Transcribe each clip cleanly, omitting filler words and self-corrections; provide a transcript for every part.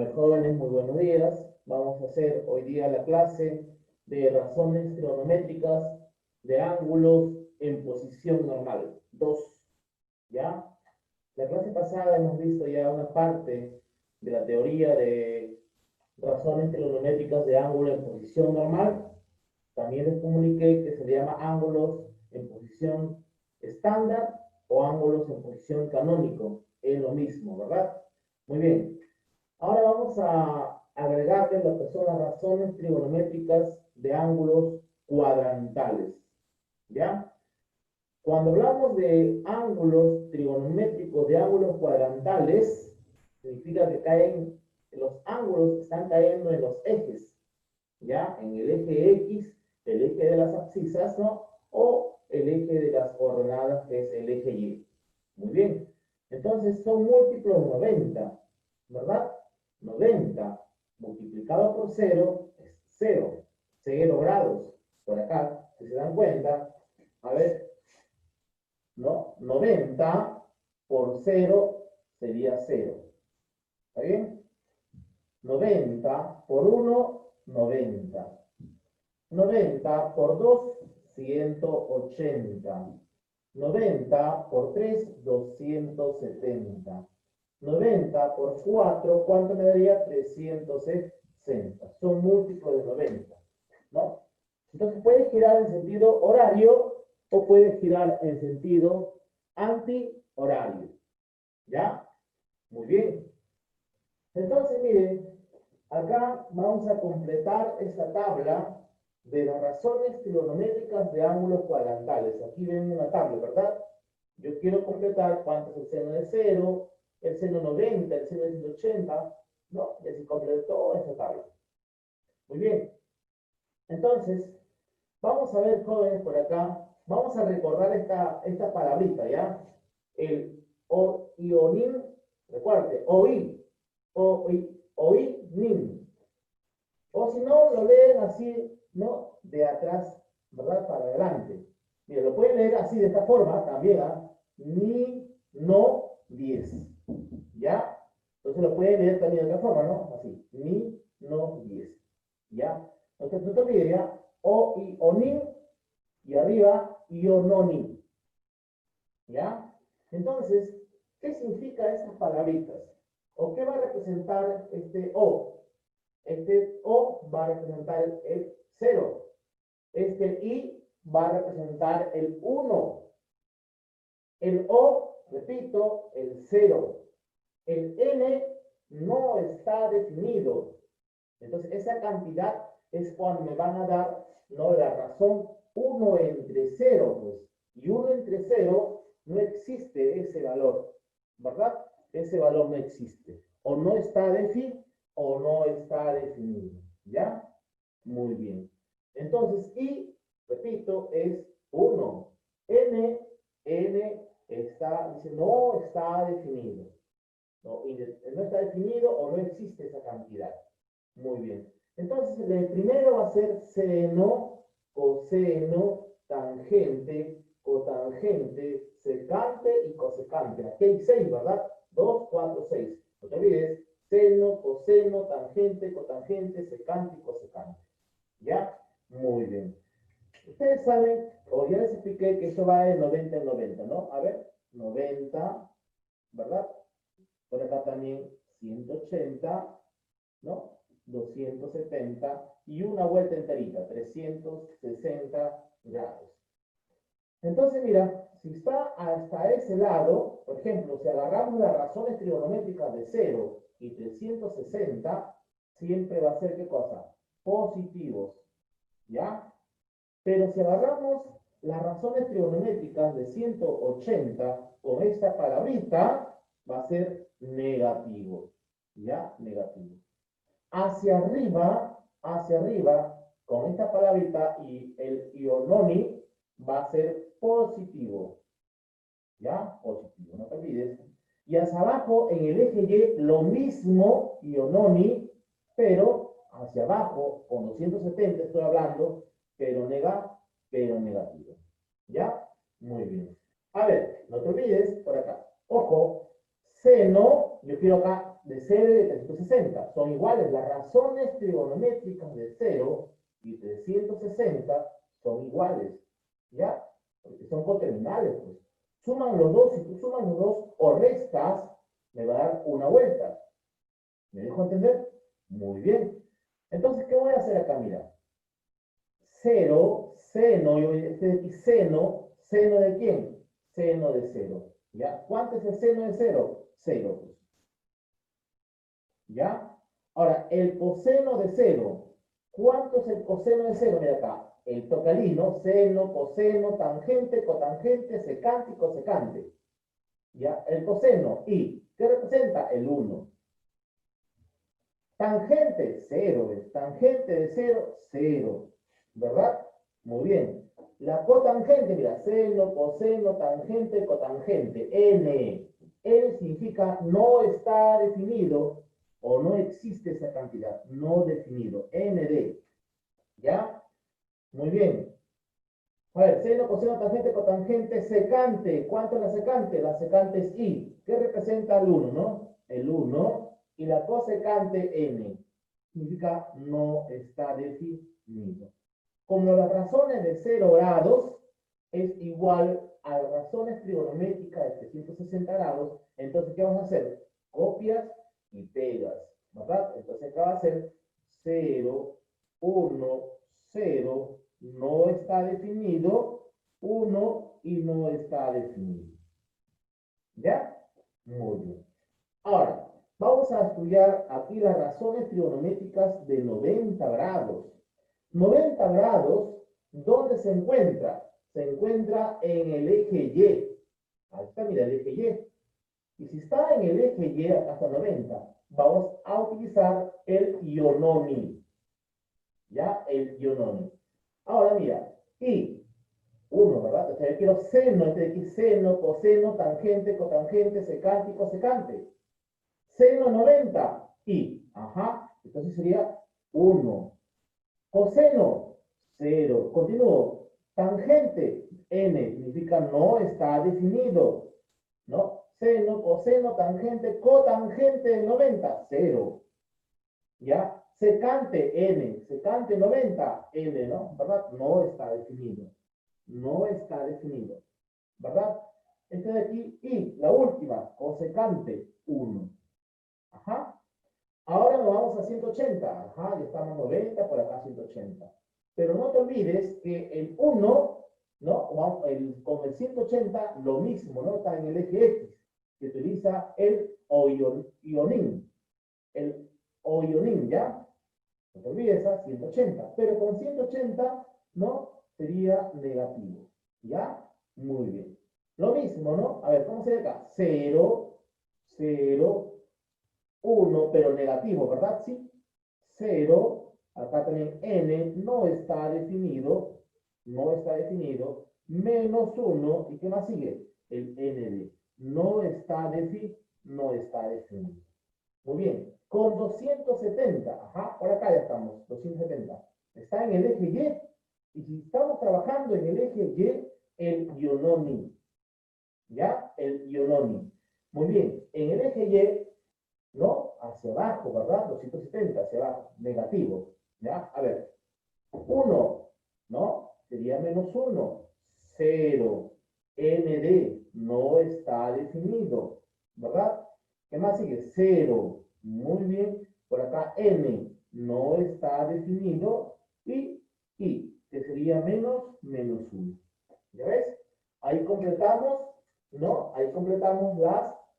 ver, jóvenes, muy buenos días. Vamos a hacer hoy día la clase de razones trigonométricas de ángulos en posición normal. 2, ¿ya? La clase pasada hemos visto ya una parte de la teoría de razones trigonométricas de ángulo en posición normal. También les comuniqué que se le llama ángulos en posición estándar o ángulos en posición canónico. Es lo mismo, ¿verdad? Muy bien. Ahora vamos a agregarle lo que son las razones trigonométricas de ángulos cuadrantales. ¿Ya? Cuando hablamos de ángulos trigonométricos de ángulos cuadrantales, significa que los ángulos están cayendo en los ejes. ¿Ya? En el eje X, el eje de las abscisas, ¿no? O el eje de las coordenadas, que es el eje Y. Muy bien. Entonces son múltiplos de 90, ¿verdad? 90 multiplicado por 0 es 0. 0 grados. Por acá, si se dan cuenta, a ver, ¿no? 90 por 0 sería 0. ¿Está bien? 90 por 1, 90. 90 por 2, 180. 90 por 3, 270. 90 por 4, ¿cuánto me daría? 360. Son múltiplos de 90, ¿no? Entonces puede girar en sentido horario o puede girar en sentido antihorario. ¿Ya? Muy bien. Entonces, miren, acá vamos a completar esta tabla de las razones trigonométricas de ángulos cuadrantales. Aquí ven una tabla, ¿verdad? Yo quiero completar cuánto es el seno de 0, el seno 90, el seno de 180, ¿no? Y así completo toda esta tabla. Muy bien. Entonces, vamos a ver, jóvenes, por acá. Vamos a recordar esta palabrita, ¿ya? El ionín, recuerde, nin. O si no, lo leen así, ¿no? De atrás, ¿verdad? Para adelante. Mira, lo pueden leer así, de esta forma, también, ¿ah? Ni, no, 10. ¿Ya? Entonces lo pueden leer también de otra forma, ¿no? Así, ni, no, 10. ¿Ya? Entonces, no te olvides, ¿ya? Ionín, y arriba, iononin. ¿Ya? Entonces, ¿qué significa estas palabritas? ¿O qué va a representar este O? Este O va a representar el 0. Este I va a representar el 1. El O, repito, el 0. El N no está definido. Entonces, esa cantidad es cuando me van a dar, ¿no?, la razón 1 entre 0, pues. Y 1 entre 0 no existe ese valor, ¿verdad? Ese valor no existe. O no está definido o no está definido. ¿Ya? Muy bien. Entonces, I, repito, es 1. N dice, no está definido. No, no está definido o no existe esa cantidad. Muy bien. Entonces, el primero va a ser seno, coseno, tangente, cotangente, secante y cosecante. Aquí hay 6, ¿verdad? 2, 4, 6. No te olvides, seno, coseno, tangente, cotangente, secante y cosecante. ¿Ya? Muy bien. Ustedes saben, o ya les expliqué que eso va de 90 en 90, ¿no? A ver, 90, ¿verdad? Por acá también 180, ¿no? 270 y una vuelta enterita, 360 grados. Entonces, mira, si está hasta ese lado, por ejemplo, si agarramos las razones trigonométricas de 0 y 360, siempre va a ser, ¿qué cosa? Positivos, ¿ya? Pero si agarramos las razones trigonométricas de 180 con esta palabrita, va a ser negativo, ¿ya? Negativo. Hacia arriba, con esta palabrita y el iononi, va a ser positivo. ¿Ya? Positivo, no te olvides. Y hacia abajo, en el eje Y, lo mismo, iononi, pero hacia abajo, con 270 estoy hablando, pero negativo. ¿Ya? Muy bien. A ver, no te olvides, por acá. Ojo, Seno, yo quiero acá de 0 y de 360. Son iguales. Las razones trigonométricas de 0 y 360 son iguales. ¿Ya? Porque son coterminales, pues. Suman los dos, si tú sumas los dos o restas, me va a dar una vuelta. ¿Me dejo entender? Muy bien. Entonces, ¿qué voy a hacer acá? Mira. 0, seno, yo voy a decir aquí seno, ¿seno de quién? Seno de 0. ¿Ya? ¿Cuánto es el seno de 0? 0. Pues. ¿Ya? Ahora, el coseno de 0. ¿Cuánto es el coseno de 0? Mira acá. El tocalino, seno, coseno, tangente, cotangente, secante y cosecante. ¿Ya? El coseno. ¿Y qué representa? El 1. Tangente, 0. Tangente de 0, 0. ¿Verdad? Muy bien. La cotangente, mira, seno, coseno, tangente, cotangente. N. N significa no está definido o no existe esa cantidad. No definido. ND. ¿Ya? Muy bien. A ver, seno, coseno, tangente, cotangente, secante. ¿Cuánto es la secante? La secante es I. ¿Qué representa el 1, no? El 1. Y la cosecante N. Significa no está definido. Como las razones de 0 grados es igual a las razones trigonométricas de 360 grados, entonces, ¿qué vamos a hacer? Copias y pegas, ¿verdad? Entonces, acá va a ser 0, 1, 0, no está definido, 1 y no está definido. ¿Ya? Muy bien. Ahora, vamos a estudiar aquí las razones trigonométricas de 90 grados. 90 grados, ¿dónde se encuentra? Se encuentra en el eje Y. Ahí está, mira, el eje Y. Y si está en el eje Y, acá está 90, vamos a utilizar el ionomi. ¿Ya? El ionomi. Ahora, mira, y 1, ¿verdad? O sea, yo quiero seno, entre aquí seno, coseno, tangente, cotangente, secante y cosecante. Seno 90, y, ajá, entonces sería 1. Coseno, 0. Continúo. Tangente, n, significa no está definido. ¿No? Seno, coseno, tangente, cotangente de 90, 0. ¿Ya? Secante, n. Secante 90, n, ¿no? ¿Verdad? No está definido. No está definido. ¿Verdad? Este de aquí, y la última, cosecante, 1. Ajá. Ahora nos vamos a 180. Ajá, ya estamos 90, por acá 180. Pero no te olvides que el 1, ¿no? Con el 180, lo mismo, ¿no? Está en el eje X, que utiliza el oionín. El oionín, ¿ya? No te olvides, a 180. Pero con 180, ¿no? Sería negativo. ¿Ya? Muy bien. Lo mismo, ¿no? A ver, ¿cómo sería acá? 0, 0, 1, pero negativo, ¿verdad? Sí. 0, acá también n no está definido, menos 1, ¿y qué más sigue? El nd. No está definido. Muy bien. Con 270, ajá, por acá ya estamos, 270. Está en el eje Y, y si estamos trabajando en el eje Y, el ionomi. ¿Ya? El ionomi. Muy bien. En el eje Y, ¿no? Hacia abajo, ¿verdad? 270 hacia abajo, negativo. ¿Ya? A ver, 1, ¿no? Sería menos 1. 0. ND no está definido, ¿verdad? ¿Qué más sigue? 0. Muy bien. Por acá N no está definido. Y I, que sería menos 1. ¿Ya ves? Ahí completamos, ¿no? Ahí completamos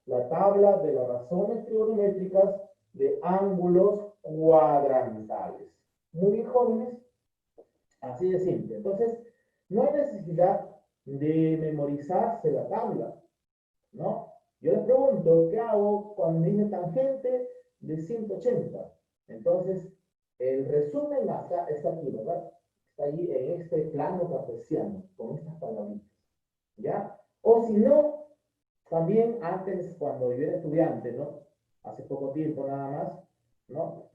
la tabla de las razones trigonométricas de ángulos cuadrantales. Muy bien, jóvenes. Así de simple. Entonces, no hay necesidad de memorizarse la tabla, ¿no? Yo les pregunto, ¿qué hago cuando me dice tangente de 180? Entonces, el resumen está aquí, ¿verdad? Está ahí en este plano cartesiano, con estas palabritas, ¿ya? O si no, también antes, cuando yo era estudiante, ¿no? Hace poco tiempo nada más, ¿no?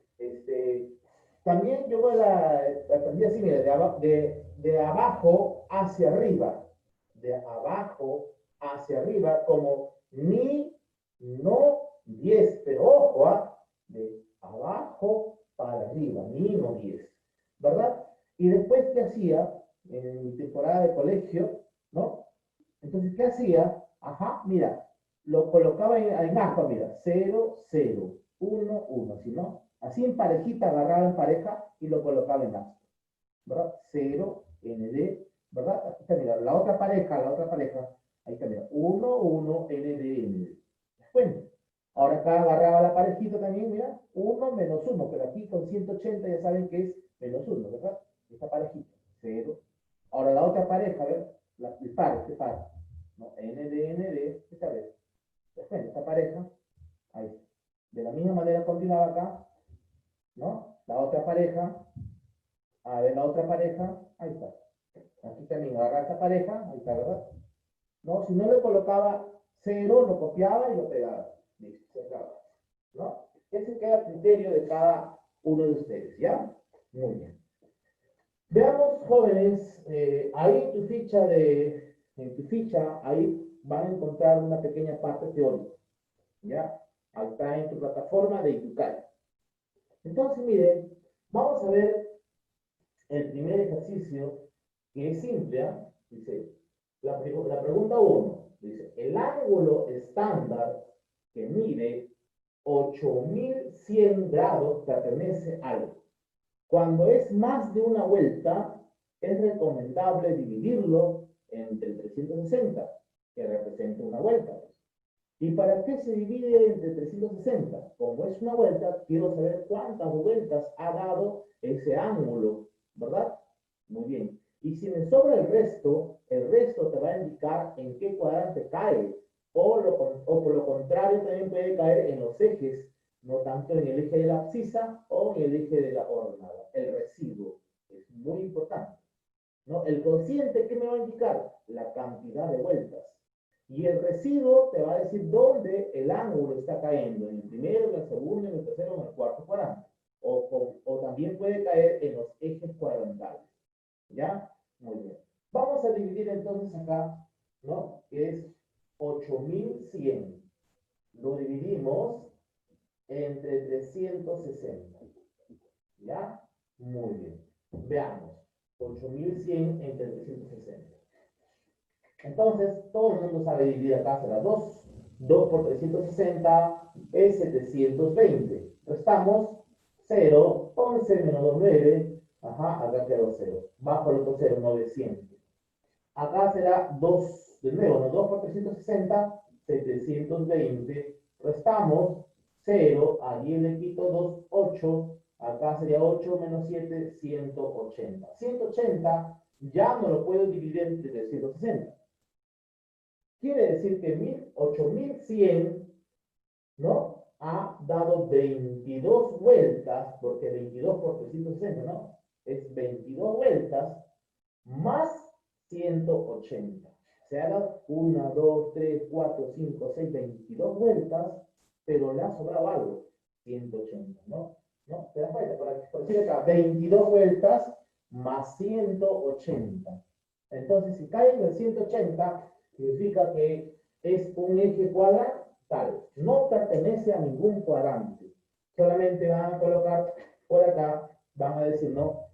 También yo aprendí así, mira, de abajo hacia arriba, de abajo hacia arriba, como ni no 10, pero ojo, de abajo para arriba, mínimo 10, ¿verdad? Y después, ¿qué hacía? En mi temporada de colegio, ¿no? Entonces, ¿qué hacía? Ajá, mira, lo colocaba en aspa, mira, 0, 0, 1, 1, así, ¿no? Así en parejita, agarraba en pareja y lo colocaba en aspa, ¿verdad? 0, ND, ¿verdad? Aquí está, mira, la otra pareja, ahí está, mira, 1, 1, ND, ND. Bueno, ahora acá agarraba la parejita también, mira, 1 menos 1, pero aquí con 180 ya saben que es menos 1, ¿verdad? Esta parejita, 0. Ahora la otra pareja, a ver, el par, este par, ¿no? ND, esta vez. Bueno, esta pareja, ahí. De la misma manera continuaba acá, ¿no? La otra pareja, a ver, la otra pareja, ahí está. Aquí también agarra esta pareja, ahí está, ¿verdad? ¿No? Si no le colocaba 0, lo copiaba y lo pegaba. Listo, se acaba. ¿No? Ese queda a criterio de cada uno de ustedes, ¿ya? Muy bien. Veamos, jóvenes, ahí en tu ficha, ahí van a encontrar una pequeña parte teórica, ¿ya? Ahí está en tu plataforma de Itucay. Entonces, miren, vamos a ver el primer ejercicio, que es simple, ¿eh? Dice, la pregunta 1, dice, el ángulo estándar que mide 8100 grados pertenece al. Cuando es más de una vuelta, es recomendable dividirlo entre 360, que representa una vuelta. ¿Y para qué se divide entre 360? Como es una vuelta, quiero saber cuántas vueltas ha dado ese ángulo, ¿verdad? Muy bien. Y si me sobra el resto te va a indicar en qué cuadrante cae. O por lo contrario, también puede caer en los ejes, no tanto en el eje de la abscisa o en el eje de la hornada. El residuo es muy importante, ¿no? El cociente, ¿qué me va a indicar? La cantidad de vueltas. Y el residuo te va a decir dónde el ángulo está cayendo, en el primero, en el segundo, en el tercero, en el cuarto cuadrante. O también puede caer en los ejes cuadrantales. ¿Ya? Muy bien. Vamos a dividir entonces acá, ¿no? Que es 8100. Lo dividimos entre 360. ¿Ya? Muy bien. Veamos. 8100 entre 360. Entonces, todo el mundo sabe dividir acá, será 2. 2 por 360 es 720. Restamos 0, 11 menos 2, 9. Ajá, acá quedó 0. Bajo el otro 0, 900. Acá será 2, de nuevo, ¿no? 2 por 360, 720. Restamos 0, allí le quito 2, 8. Acá sería 8 menos 7, 180. 180 ya no lo puedo dividir entre 360. Quiere decir que 8100, ¿no? Ha dado 22 vueltas, porque 22 por 360, ¿no? Es 22 vueltas más 180. Se ha dado 1, 2, 3, 4, 5, 6, 22 vueltas, pero le ha sobrado algo, 180, ¿no? ¿No? ¿Te das cuenta? Por decir acá, 22 vueltas más 180. Entonces, si cae en el 180, significa que es un eje cuadrantal. No pertenece a ningún cuadrante. Solamente van a colocar por acá, van a decir, no,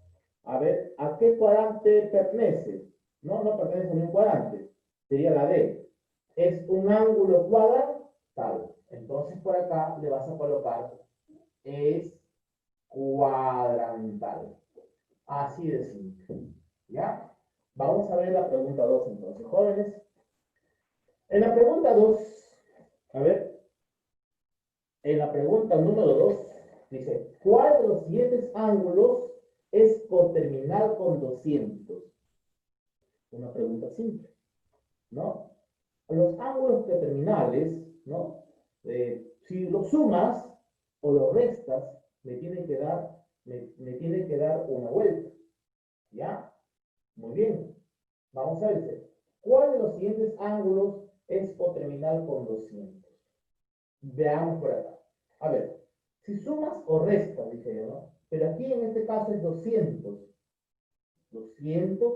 a ver, ¿a qué cuadrante pertenece? No, no pertenece a ningún cuadrante. Sería la D. Es un ángulo cuadrantal. Entonces por acá le vas a colocar es cuadrantal. Así de simple. ¿Ya? Vamos a ver la pregunta 2 entonces, jóvenes. En la pregunta 2, a ver, en la pregunta número 2, dice, ¿cuál de los siguientes ángulos es coterminal con 200? Una pregunta simple, ¿no? Los ángulos coterminales, ¿no? Si los sumas o los restas, me tiene que dar, me tiene que dar una vuelta, ¿ya? Muy bien. Vamos a ver, ¿cuál de los siguientes ángulos es coterminal con 200? Veamos por acá. A ver, si sumas o restas, dije yo, ¿no? Pero aquí en este caso es 200. 200,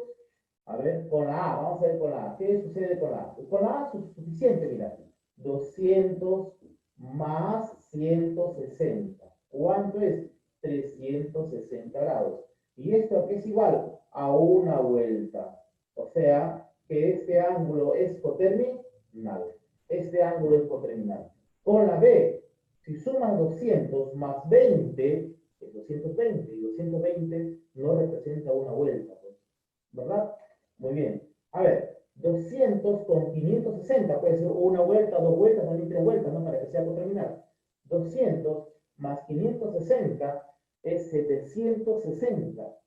a ver, con la A, vamos a ver con la A. ¿Qué sucede con la A? Con la A es suficiente, mira. 200 más 160. ¿Cuánto es? 360 grados. ¿Y esto a qué es igual? A una vuelta. O sea, que este ángulo es coterminal. Este ángulo es coterminal. Con la B, si sumas 200 más 20, es 220, y 220 no representa una vuelta, pues, ¿verdad? Muy bien. A ver, 200 con 560, puede ser una vuelta, dos vueltas, también tres vueltas, ¿no? Para que sea coterminal. 200 más 560 es 760.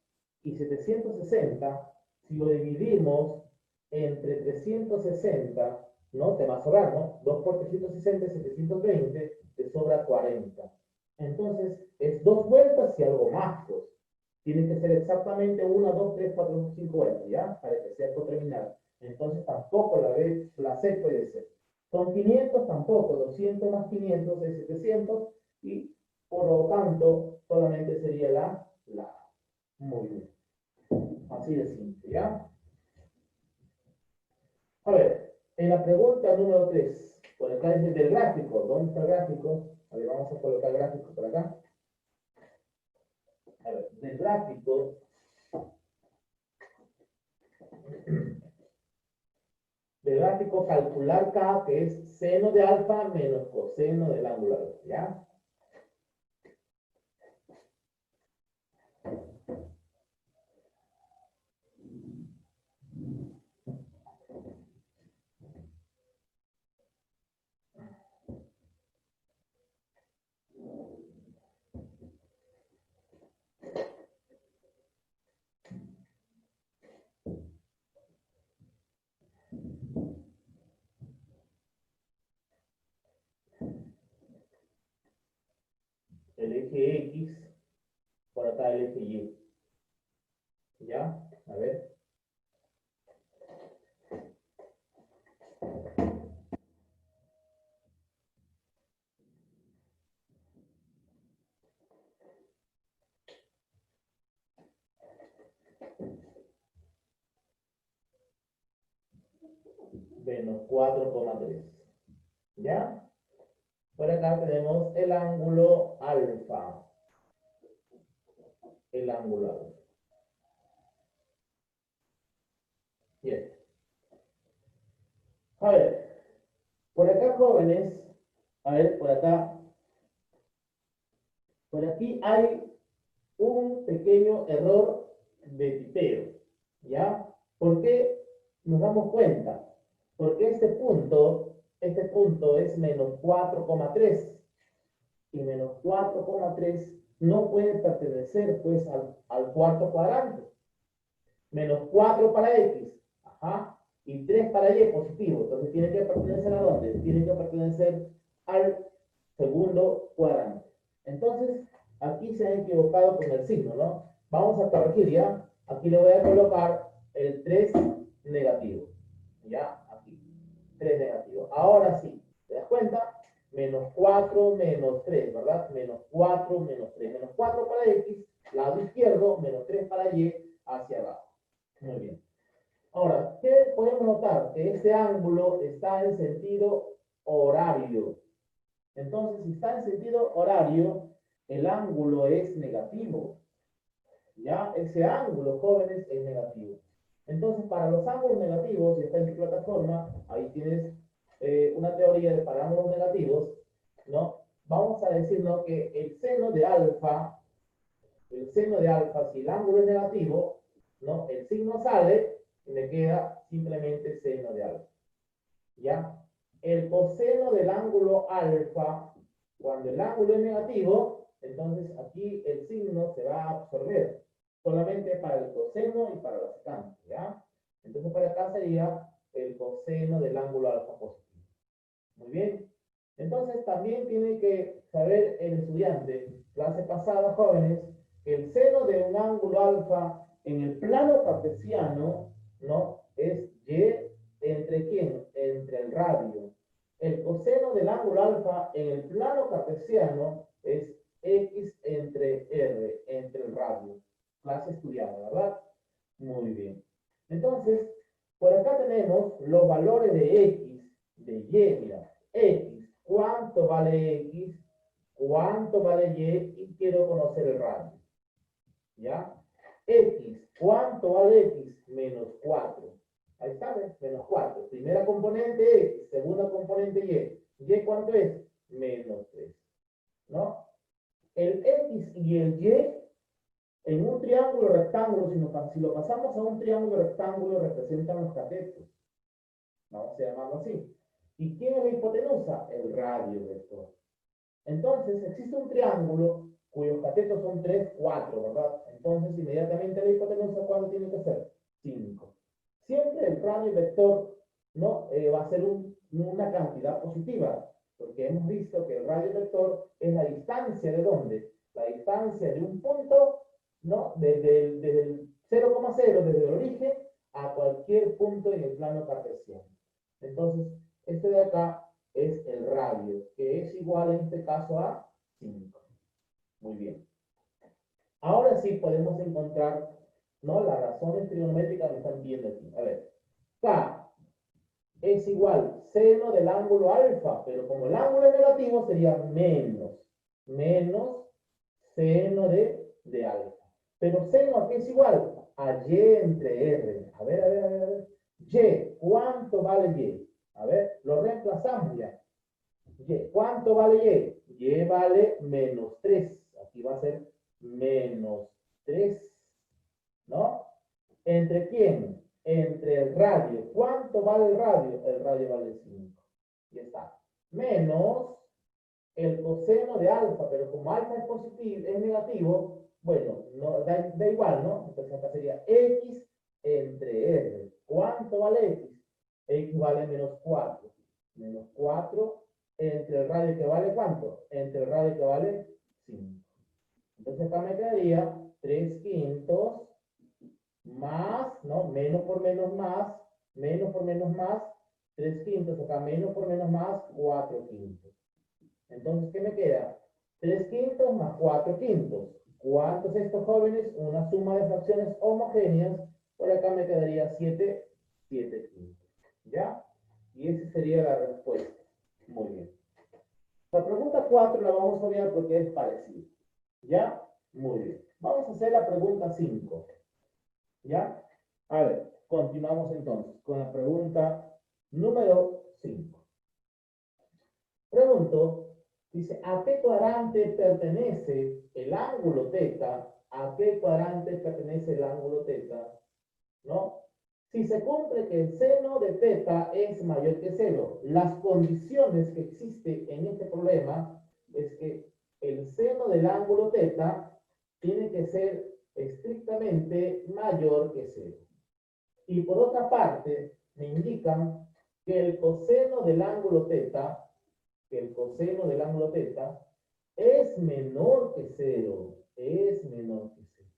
Y 760, si lo dividimos entre 360, ¿no? Te va a sobrar, ¿no? 2 por 360 es 720, te sobra 40. Entonces, es dos vueltas y algo más, pues. Tiene que ser exactamente 1, 2, 3, 4, 5 vueltas, ¿ya? Para que sea coterminal. Entonces, tampoco la C puede ser. Con 500 tampoco, 200 más 500 es 700 y por lo tanto solamente sería la A. Muy bien. Así de simple, ¿ya? A ver, en la pregunta número 3, por acá dice del gráfico. ¿Dónde está el gráfico? A ver, vamos a colocar el gráfico por acá. A ver, del gráfico. Del gráfico calcular K, que es seno de alfa menos coseno del ángulo alfa, ¿ya? El eje X, por acá el eje Y, ¿ya? A ver. Menos 4,3, ¿ya? Por acá tenemos el ángulo alfa. El ángulo alfa. Bien. A ver, por acá, jóvenes, a ver, por aquí hay un pequeño error de tipeo, ¿ya? ¿Por qué nos damos cuenta? Porque este punto es menos 4,3 y menos 4,3 no puede pertenecer pues al cuarto cuadrante. Menos 4 para X, ajá, y 3 para Y positivo. Entonces tiene que pertenecer a dónde? Tiene que pertenecer al segundo cuadrante. Entonces, aquí se han equivocado con el signo, ¿no? Vamos a corregir ya. Aquí le voy a colocar el 3 negativo. Ya, aquí. 3 negativo. Ahora sí, ¿te das cuenta? Menos 4 menos 3, ¿verdad? Menos 4 menos 3. Menos 4 para X, lado izquierdo, menos 3 para Y, hacia abajo. Muy bien. Ahora, ¿qué podemos notar? Que este ángulo está en sentido horario. Entonces, si está en sentido horario, el ángulo es negativo. ¿Ya? Ese ángulo, jóvenes, es negativo. Entonces, para los ángulos negativos, si está en tu plataforma, ahí tienes una teoría de para ángulos negativos, ¿no? Vamos a decir, ¿no? Que el seno de alfa, si el ángulo es negativo, ¿no? El signo sale y me queda simplemente seno de alfa. ¿Ya? El coseno del ángulo alfa, cuando el ángulo es negativo, entonces aquí el signo se va a absorber solamente para el coseno y para la secante, ¿ya? Entonces para acá sería el coseno del ángulo alfa positivo. Muy bien. Entonces también tiene que saber el estudiante, clase pasada, jóvenes, que el seno de un ángulo alfa en el plano cartesiano, ¿no? Es y entre quién? Entre el radio. El coseno del ángulo alfa en el plano cartesiano es x entre r, entre el radio. Clase estudiada, ¿verdad? Muy bien. Entonces, por acá tenemos los valores de x, de y, mira. X, ¿cuánto vale X? ¿Cuánto vale Y? Y quiero conocer el radio. ¿Ya? X, ¿cuánto vale X? Menos 4. Ahí está, ¿ves? Menos 4. Primera componente X, segunda componente Y. ¿Y cuánto es? Menos 3. ¿No? El X y el Y en un triángulo rectángulo, si lo pasamos a un triángulo rectángulo, representan los catetos. Vamos a llamarlo así. ¿Y quién es la hipotenusa? El radio vector. Entonces, existe un triángulo cuyos catetos son 3, 4, ¿verdad? Entonces, inmediatamente la hipotenusa, ¿cuánto tiene que ser? 5. Siempre el radio vector, ¿no? Va a ser una cantidad positiva, porque hemos visto que el radio vector es la distancia de dónde? La distancia de un punto, ¿no? Desde el 0,0, desde el origen, a cualquier punto en el plano cartesiano. Entonces, este de acá es el radio, que es igual en este caso a 5. Muy bien. Ahora sí podemos encontrar, ¿no? Las razones trigonométricas que están viendo aquí. A ver, K es igual seno del ángulo alfa, pero como el ángulo es negativo sería menos seno de alfa. Pero seno a qué es igual? A y entre r. A ver. Y, ¿cuánto vale y? A ver, lo reemplazamos ya. Y, ¿cuánto vale y? Y vale menos 3. Aquí va a ser menos 3, ¿no? ¿Entre quién? Entre el radio. ¿Cuánto vale el radio? El radio vale 5. Ya está. Menos el coseno de alfa, pero como alfa es positivo, es negativo, bueno, no, da igual, ¿no? Entonces acá sería X entre R. ¿Cuánto vale X? X vale menos 4. Menos 4 entre el radio que vale ¿cuánto? Entre el radio que vale 5. Entonces acá me quedaría 3 quintos más, ¿no? Menos por menos más, 3 quintos, acá menos por menos más, 4 quintos. Entonces, ¿qué me queda? 3 quintos más 4 quintos. ¿Cuántos estos jóvenes? Una suma de fracciones homogéneas. Por acá me quedaría 7 quintos. ¿Ya? Y esa sería la respuesta. Muy bien. La pregunta 4 la vamos a ver porque es parecida. ¿Ya? Muy bien. Vamos a hacer la pregunta 5. ¿Ya? A ver, continuamos entonces con la pregunta número 5. Pregunto, dice, ¿a qué cuadrante pertenece el ángulo teta? ¿A qué cuadrante pertenece el ángulo teta? ¿No? Si se cumple que el seno de teta es mayor que 0, las condiciones que existen en este problema es que el seno del ángulo teta tiene que ser estrictamente mayor que 0. Y por otra parte, me indican que el coseno del ángulo teta es menor que 0. Es menor que 0.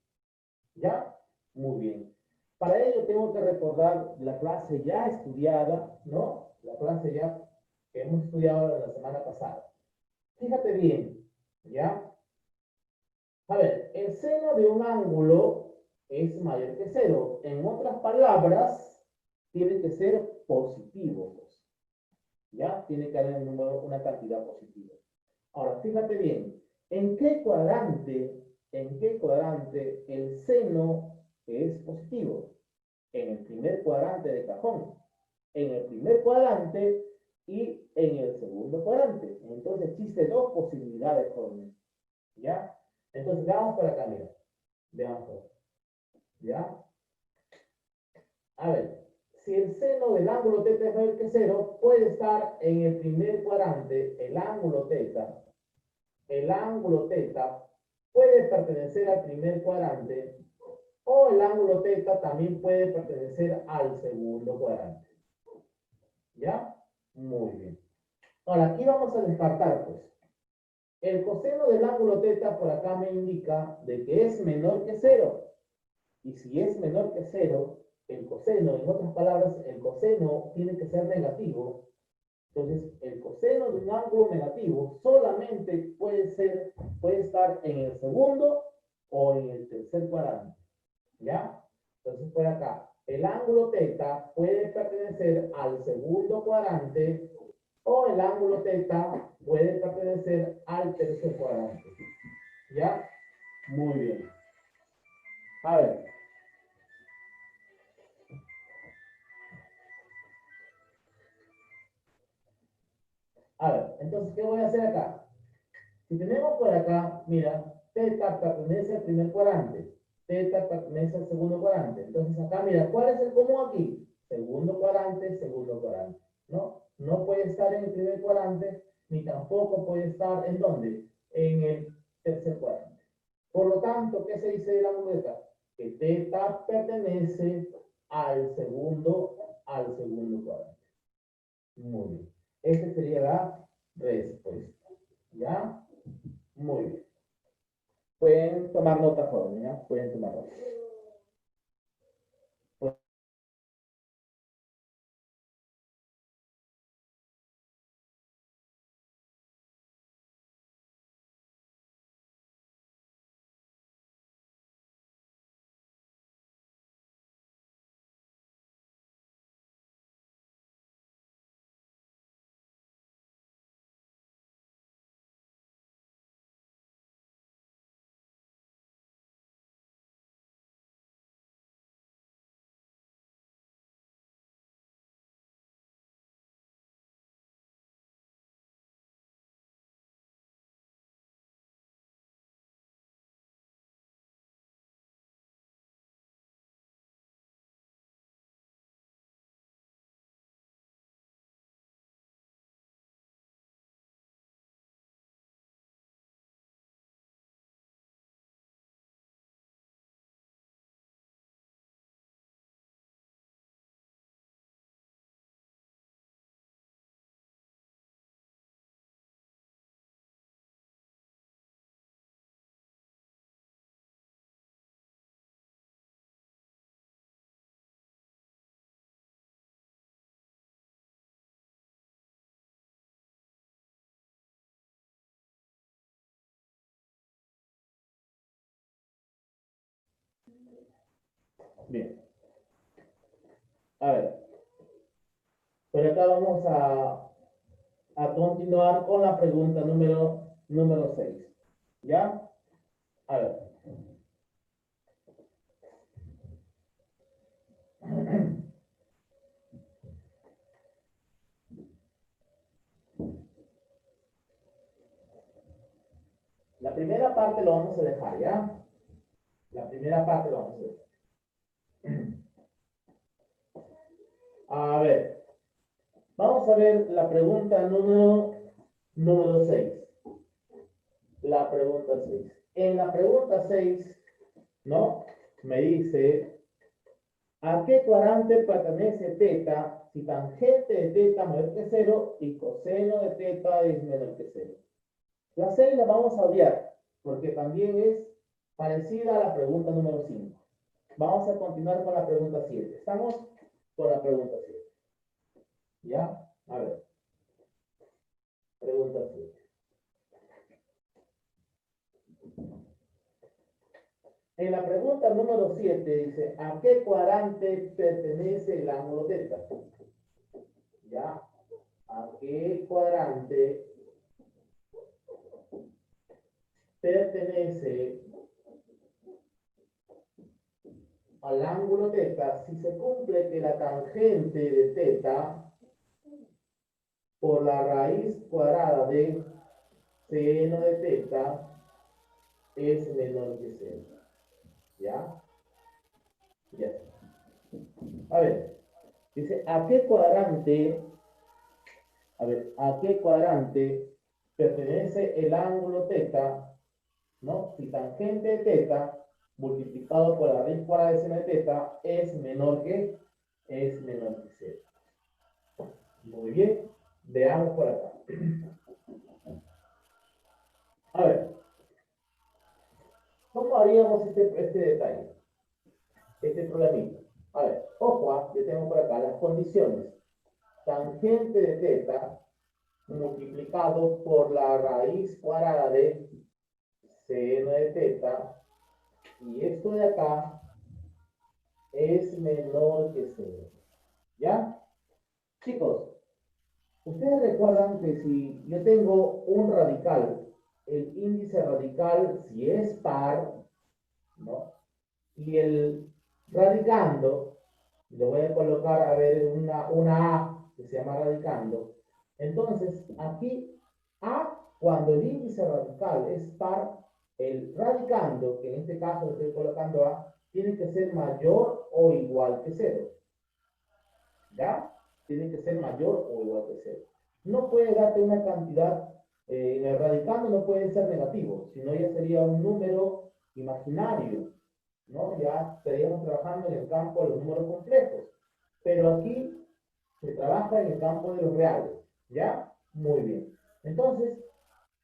¿Ya? Muy bien. Para ello tengo que recordar la clase ya estudiada, ¿no? La clase ya que hemos estudiado la semana pasada. Fíjate bien, ¿ya? A ver, el seno de un ángulo es mayor que 0. En otras palabras, tiene que ser positivo. ¿Ya? Tiene que haber una cantidad positiva. Ahora, fíjate bien, ¿en qué cuadrante el seno es positivo? En el primer cuadrante de cajón, en el primer cuadrante y en el segundo cuadrante. Entonces existen dos posibilidades, jóvenes. ¿Ya? Entonces veamos para acá, mira. Veamos por acá. ¿Ya? A ver, si el seno del ángulo teta es mayor que 0, puede estar en el primer cuadrante. El ángulo teta puede pertenecer al primer cuadrante, o el ángulo teta también puede pertenecer al segundo cuadrante. ¿Ya? Muy bien. Ahora, aquí vamos a descartar, pues. El coseno del ángulo teta por acá me indica de que es menor que 0. Y si es menor que 0, el coseno, en otras palabras, el coseno tiene que ser negativo. Entonces, el coseno de un ángulo negativo solamente puede estar en el segundo o en el tercer cuadrante. ¿Ya? Entonces, por acá, el ángulo teta puede pertenecer al segundo cuadrante o el ángulo teta puede pertenecer al tercer cuadrante. ¿Ya? Muy bien. A ver. A ver, entonces, ¿qué voy a hacer acá? Si tenemos por acá, mira, teta pertenece al primer cuadrante, teta pertenece al segundo cuadrante. Entonces acá, mira, ¿cuál es el común aquí? Segundo cuadrante, ¿no? No puede estar en el primer cuadrante, ni tampoco puede estar ¿en dónde? En el tercer cuadrante. Por lo tanto, ¿qué se dice de la muleta? Que teta pertenece al segundo cuadrante. Muy bien. Esa sería la respuesta. ¿Ya? Muy bien. Pueden tomar nota, joven, ¿ya? Pueden tomar nota. Bien. A ver. Por acá vamos a continuar con la pregunta número 6. ¿Ya? A ver. La primera parte lo vamos a dejar, ¿ya? La primera parte lo vamos a dejar. A ver. Vamos a ver la pregunta número 6. La pregunta 6. En la pregunta 6, ¿no? Me dice, ¿a qué cuadrante pertenece teta si tangente de teta mayor que 0 y coseno de teta es menor que 0? La 6 la vamos a obviar porque también es parecida a la pregunta número 5. Vamos a continuar con la pregunta 7. Estamos con la pregunta 7. ¿Ya? A ver. Pregunta 7. En la pregunta número 7 dice, ¿a qué cuadrante pertenece el ángulo teta? ¿Ya? ¿A qué cuadrante pertenece al ángulo teta si se cumple que la tangente de teta por la raíz cuadrada de seno de teta es menor que 0? ¿Ya? Ya está. A ver, dice, ¿a qué cuadrante pertenece el ángulo teta, ¿no? Si tangente de teta multiplicado por la raíz cuadrada de seno de teta es menor que 0. Muy bien, veamos por acá. A ver, ¿cómo haríamos este detalle? Este problemita. A ver, ojo, yo tengo por acá las condiciones. Tangente de teta multiplicado por la raíz cuadrada de seno de teta, y esto de acá es menor que 0. ¿Ya? Chicos, Ustedes recuerdan que si yo tengo un radical, el índice radical, si es par, ¿no? Y el radicando, le voy a colocar, a ver, una A que se llama radicando. Entonces, aquí A, cuando el índice radical es par, el radicando, que en este caso le estoy colocando A, tiene que ser mayor o igual que cero. ¿Ya? Tiene que ser mayor o igual que cero. No puede darte una cantidad, en el radicando no puede ser negativo, sino ya sería un número imaginario, ¿no? Ya estaríamos trabajando en el campo de los números complejos. Pero aquí se trabaja en el campo de los reales, ¿ya? Muy bien. Entonces,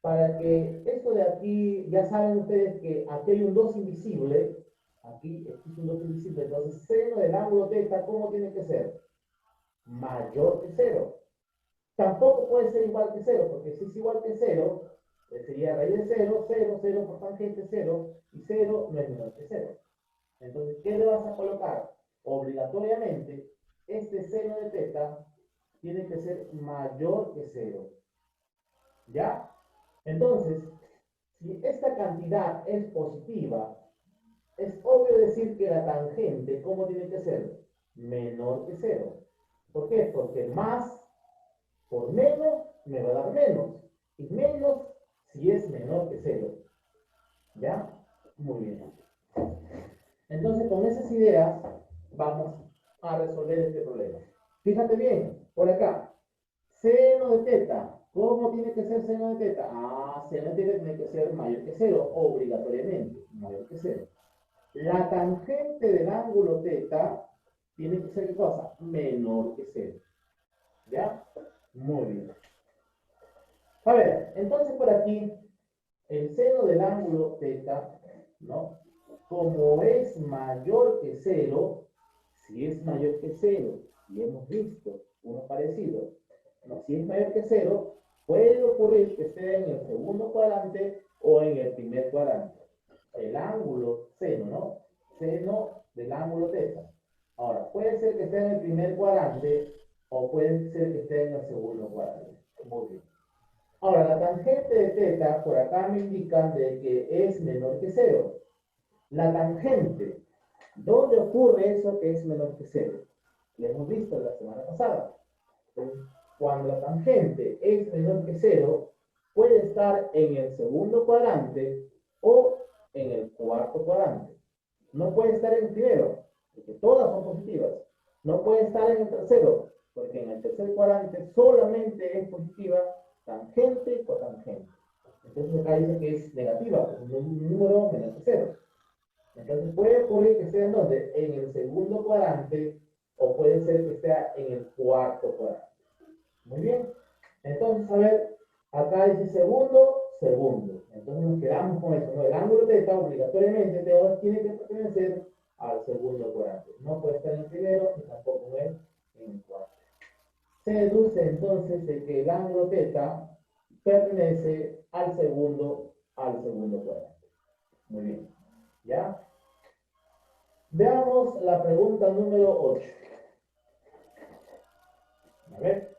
para que esto de aquí, ya saben ustedes que aquí hay un 2 invisible, aquí existe un 2 invisible, entonces seno del ángulo θ, ¿cómo tiene que ser? Mayor que cero. Tampoco puede ser igual que cero, porque si es igual que cero, sería raíz de cero, cero, cero por tangente cero, y cero no es menor que cero. Entonces, ¿qué le vas a colocar? Obligatoriamente, este seno de θ tiene que ser mayor que cero. ¿Ya? Entonces, si esta cantidad es positiva, es obvio decir que la tangente, ¿cómo tiene que ser? Menor que cero. ¿Por qué? Porque más por menos me va a dar menos. Y menos si es menor que cero. ¿Ya? Muy bien. Entonces, con esas ideas, vamos a resolver este problema. Fíjate bien, por acá, seno de θ. ¿Cómo tiene que ser seno de θ? Ah, seno de θ tiene que ser mayor que cero, obligatoriamente, mayor que cero. La tangente del ángulo θ tiene que ser, ¿qué cosa? Menor que cero. ¿Ya? Muy bien. A ver, entonces por aquí, el seno del ángulo θ, ¿no? Como es mayor que cero, si es mayor que cero, y hemos visto uno parecido, ¿no? Si es mayor que cero, puede ocurrir que esté en el segundo cuadrante o en el primer cuadrante. El ángulo seno, ¿no? Seno del ángulo θ. Ahora, puede ser que esté en el primer cuadrante o puede ser que esté en el segundo cuadrante. Muy bien. Ahora, la tangente de θ, por acá me indican de que es menor que cero. La tangente, ¿dónde ocurre eso que es menor que cero? Lo hemos visto la semana pasada. Cuando la tangente es menor que cero, puede estar en el segundo cuadrante o en el cuarto cuadrante. No puede estar en el primero, porque todas son positivas. No puede estar en el tercero, porque en el tercer cuadrante solamente es positiva tangente y cotangente. Entonces acá dice que es negativa, es un número menor que cero. Entonces puede ocurrir que esté en donde, en el segundo cuadrante, o puede ser que esté en el cuarto cuadrante. Muy bien. Entonces, a ver, acá dice segundo, segundo. Entonces nos quedamos con eso, ¿no? El ángulo θ obligatoriamente tiene que pertenecer al segundo cuadrante. No puede estar en el primero ni tampoco en el cuarto. Se deduce entonces de que el ángulo θ pertenece al segundo cuadrante. Muy bien. ¿Ya? Veamos la pregunta número 8. A ver.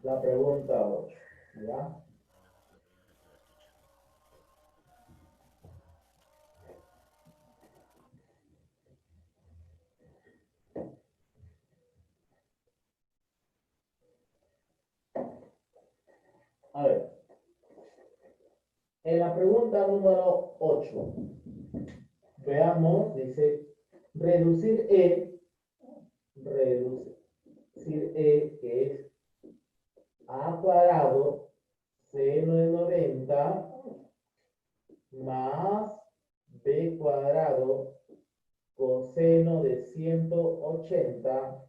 La pregunta 8. ¿Ya? A ver. En la pregunta número 8, veamos, dice, reducir que es a cuadrado seno de 90 más b cuadrado coseno de 180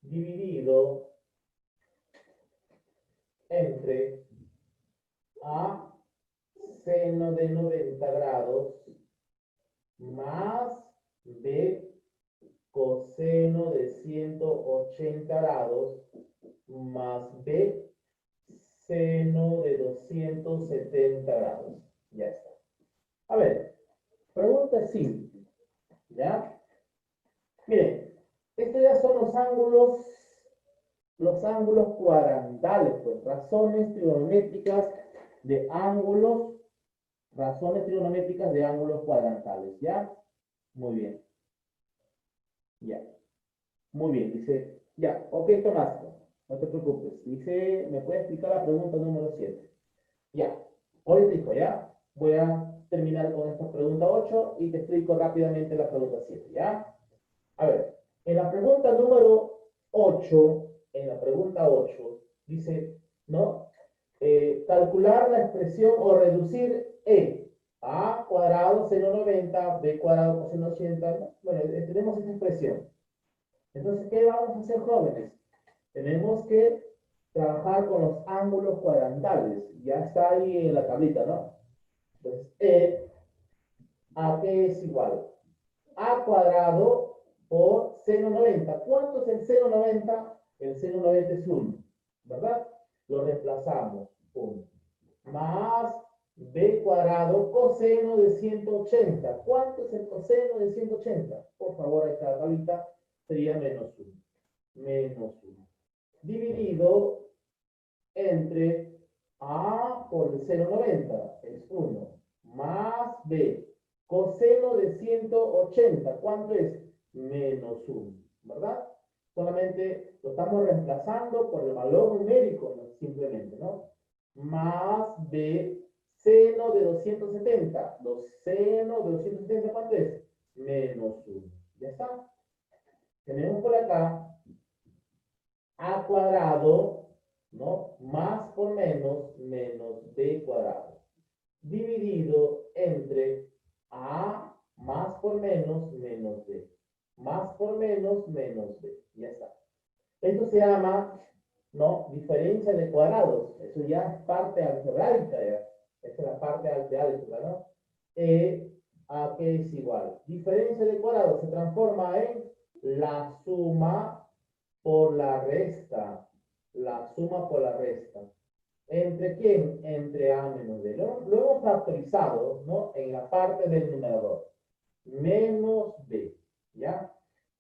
dividido entre a seno de 90 grados más b coseno de 180 grados más b seno de 270 grados. Ya está. A ver, pregunta simple. ¿Ya? Miren, estos ya son los ángulos cuadrantales, pues, razones trigonométricas de ángulos, razones trigonométricas de ángulos cuadrantales, ¿ya? Muy bien, ya, muy bien, dice, ya, ok, Tomás, no te preocupes, dice, ¿me puede explicar la pregunta número 7? Ya, ahorita dijo, ya, voy a terminar con esta pregunta 8 y te explico rápidamente la pregunta 7, ¿ya? A ver, en la pregunta número 8, en la pregunta 8, dice, ¿no? Calcular la expresión o reducir a cuadrado seno 90, b cuadrado coseno 80. ¿No? Bueno, tenemos esta expresión. Entonces, ¿qué vamos a hacer, jóvenes? Tenemos que trabajar con los ángulos cuadrantales. Ya está ahí en la tablita, ¿no? Entonces, ¿a qué es igual? A cuadrado por seno 90. ¿Cuánto es el seno 90? El seno 90 es 1, ¿verdad? Lo reemplazamos. 1. Más b cuadrado coseno de 180. ¿Cuánto es el coseno de 180? Por favor, esta la tablita sería menos 1. Menos 1. Dividido entre a por el seno 90 es 1. Más b coseno de 180, ¿cuánto es? Menos 1, ¿verdad? Solamente lo estamos reemplazando por el valor numérico, ¿no? Simplemente, ¿no? Más b seno de 270. Los seno de 270, ¿cuánto es? Menos 1. ¿Ya está? Tenemos por acá a cuadrado, ¿no? Más por menos b cuadrado dividido entre a más por menos b. Más por menos b. Ya está. Esto se llama, ¿no? Diferencia de cuadrados. Eso ya es parte algebraica, ya. Esta es la parte de álgebra, ¿no? ¿A qué es igual? Diferencia de cuadrados se transforma en la suma por la resta. La suma por la resta. ¿Entre quién? Entre a menos b. Lo hemos factorizado, ¿no? En la parte del numerador. Menos b, ¿ya?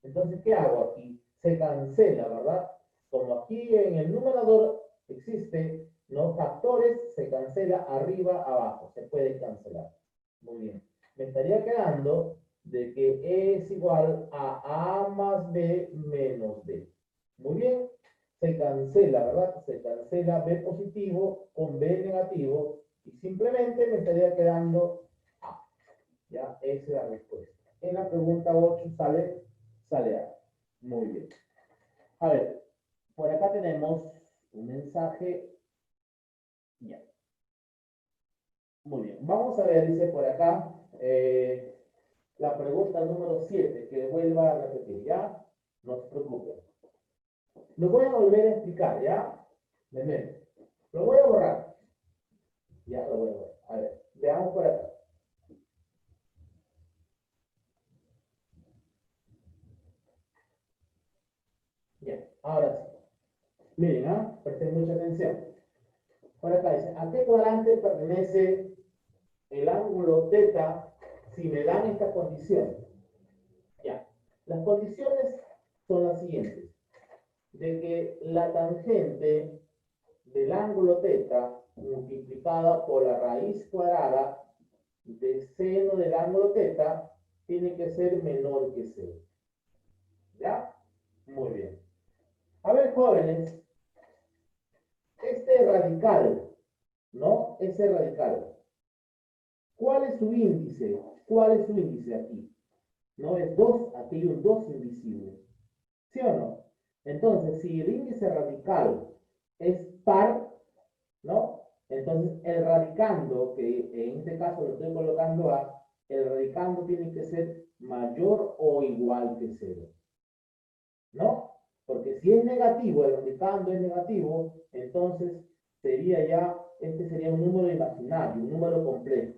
Entonces, ¿qué hago aquí? Se cancela, ¿verdad? Como aquí en el numerador existe, ¿no? Factores, se cancela arriba, abajo. Se puede cancelar. Muy bien. Me estaría quedando de que es igual a más b menos b. Muy bien. Se cancela, ¿verdad? Se cancela b positivo con b negativo y simplemente me estaría quedando a. Ya, esa es la respuesta. En la pregunta 8 sale A. Muy bien. A ver, por acá tenemos un mensaje. Ya. Muy bien. Vamos a ver, dice por acá, la pregunta número 7, que vuelva a repetir, ¿ya? No se preocupen. Lo voy a volver a explicar, ¿ya? Lo voy a borrar. Ya lo voy a borrar. A ver, veamos por acá. Bien, ahora sí. Miren, presten mucha atención. Por acá dice, ¿a qué cuadrante pertenece el ángulo θ si me dan esta condición? Ya, las condiciones son las siguientes. De que la tangente del ángulo θ multiplicada por la raíz cuadrada de seno del ángulo θ tiene que ser menor que 0. ¿Ya? Muy bien. A ver, jóvenes, este radical, ¿no? Ese radical. ¿Cuál es su índice? ¿Cuál es su índice aquí? ¿No es 2? Aquí hay un 2 invisible. ¿Sí o no? Entonces, si el índice radical es par, ¿no? Entonces, el radicando, que en este caso lo estoy colocando A, el radicando tiene que ser mayor o igual que 0. ¿No? Porque si es negativo, el radicando es negativo, entonces sería ya, este sería un número imaginario, un número complejo.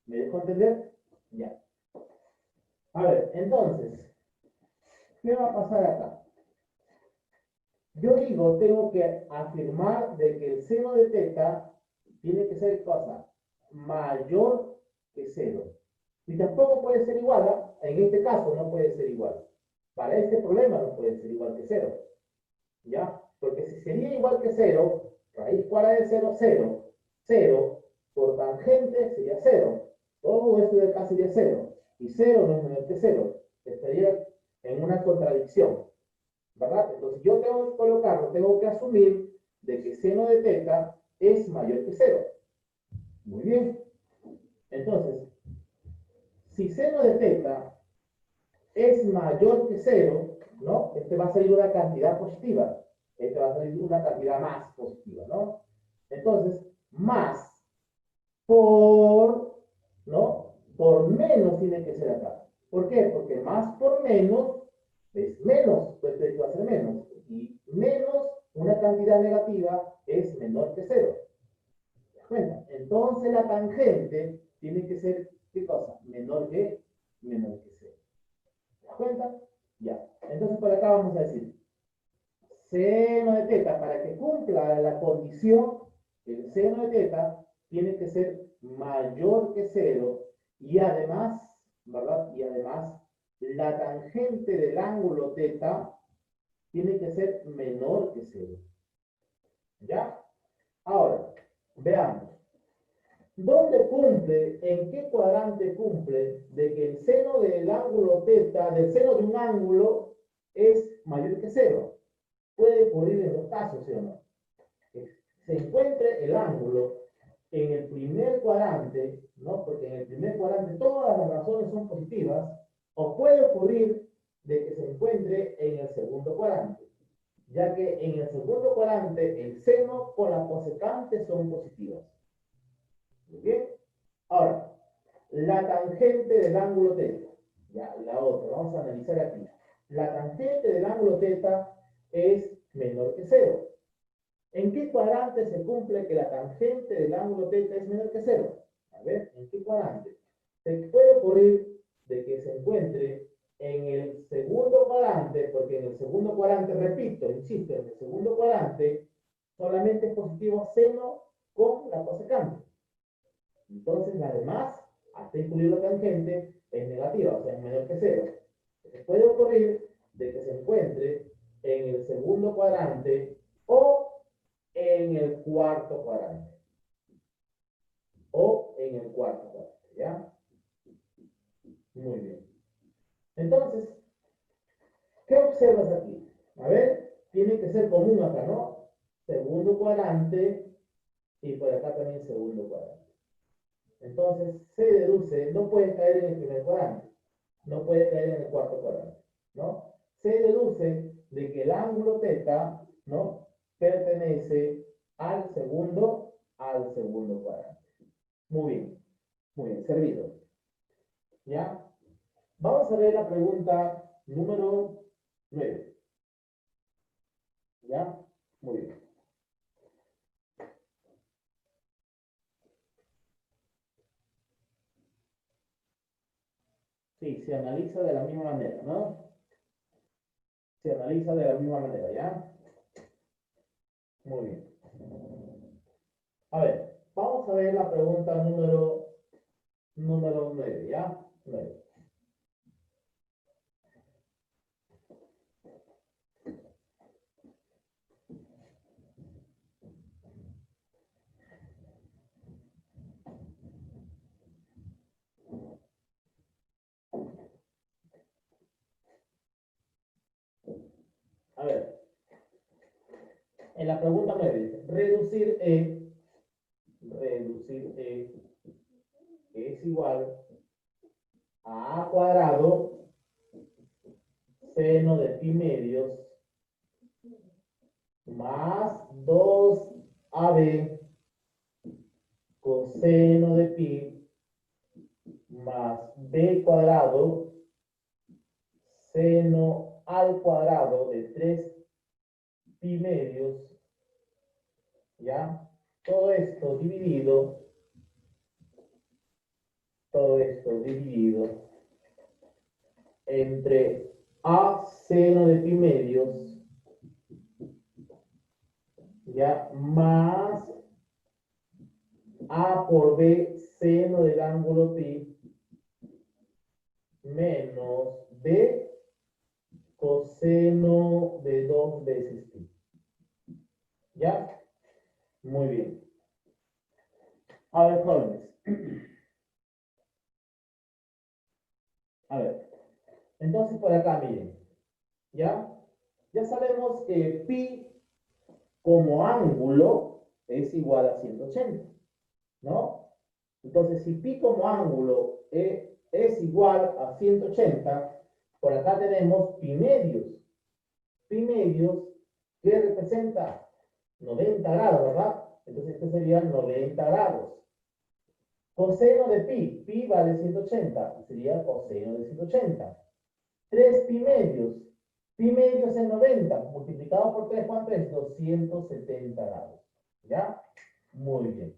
¿Me dejo entender? Ya. A ver, entonces, ¿qué va a pasar acá? Yo digo, tengo que afirmar de que el seno de θ tiene que ser cosa mayor que 0. Y tampoco puede ser igual, ¿ah? En este caso no puede ser igual. Para este problema no puede ser igual que cero. ¿Ya? Porque si sería igual que cero, raíz cuadrada de cero, cero. Cero por tangente sería cero. Todo esto de acá sería cero. Y cero no es menor que cero. Estaría en una contradicción. ¿Verdad? Entonces yo tengo que colocarlo, tengo que asumir de que seno de teta es mayor que cero. Muy bien. Entonces, si seno de teta es mayor que cero, ¿no? Este va a salir una cantidad positiva. Este va a salir una cantidad más positiva, ¿no? Entonces, más por, ¿no? Por menos tiene que ser acá. ¿Por qué? Porque más por menos es menos, pues esto va a ser menos. Y menos una cantidad negativa es menor que cero. ¿Te das cuenta? Entonces la tangente tiene que ser, ¿qué cosa? Menor que cero. ¿Te das cuenta? Ya. Entonces por acá vamos a decir, seno de teta, para que cumpla la condición, el seno de teta tiene que ser mayor que cero y además, ¿verdad? Y además, la tangente del ángulo teta tiene que ser menor que cero. ¿Ya? Ahora, veamos. ¿Dónde cumple, en qué cuadrante cumple de que el seno del ángulo teta, del seno de un ángulo, es mayor que cero? Puede ocurrir en dos casos, ¿sí o no? Que se encuentre el ángulo en el primer cuadrante, ¿no? Porque en el primer cuadrante todas las razones son positivas, o puede ocurrir de que se encuentre en el segundo cuadrante, ya que en el segundo cuadrante el seno con la cosecante son positivas. ¿Muy bien? Ahora, la tangente del ángulo teta, ya la otra, vamos a analizar aquí. La tangente del ángulo teta es menor que cero. ¿En qué cuadrante se cumple que la tangente del ángulo teta es menor que cero? A ver, ¿en qué cuadrante? Se puede ocurrir de que se encuentre en el segundo cuadrante, porque en el segundo cuadrante, repito, insisto, en el segundo cuadrante solamente es positivo seno con la cosecante. Entonces la demás, hasta incluir la tangente, es negativa, o sea, es menor que cero. Se puede ocurrir de que se encuentre en el segundo cuadrante o en el cuarto cuadrante. O en el cuarto cuadrante, ¿ya? Muy bien. Entonces, ¿qué observas aquí? A ver, tiene que ser común acá, ¿no? Segundo cuadrante y por acá también segundo cuadrante. Entonces, se deduce, no puede caer en el primer cuadrante, no puede caer en el cuarto cuadrante, ¿no? Se deduce de que el ángulo teta, ¿no? Pertenece al segundo cuadrante. Muy bien, servido. ¿Ya? Vamos a ver la pregunta número 9. ¿Ya? Muy bien. Sí, se analiza de la misma manera, ¿no? Se analiza de la misma manera, ¿ya? Muy bien. A ver, vamos a ver la pregunta número 9, ¿ya? 9. A ver, en la pregunta 9 dice, reducir E es igual a cuadrado seno de pi medios más 2AB coseno de pi más b cuadrado seno al cuadrado de 3 pi medios, ¿ya? Todo esto dividido entre a seno de pi medios, ¿ya? Más a por b seno del ángulo pi menos b coseno de 2 veces pi. ¿Ya? Muy bien. A ver, jóvenes. A ver. Entonces, por acá, miren. ¿Ya? Ya sabemos que pi como ángulo es igual a 180, ¿no? Entonces, si pi como ángulo es igual a 180, por acá tenemos pi medios. Pi medios, ¿qué representa? 90 grados, ¿verdad? Entonces, esto sería 90 grados. Coseno de pi vale 180, sería coseno de 180. 3 pi medios es 90, multiplicado por 3, ¿cuánto es? 270 grados. ¿Ya? Muy bien.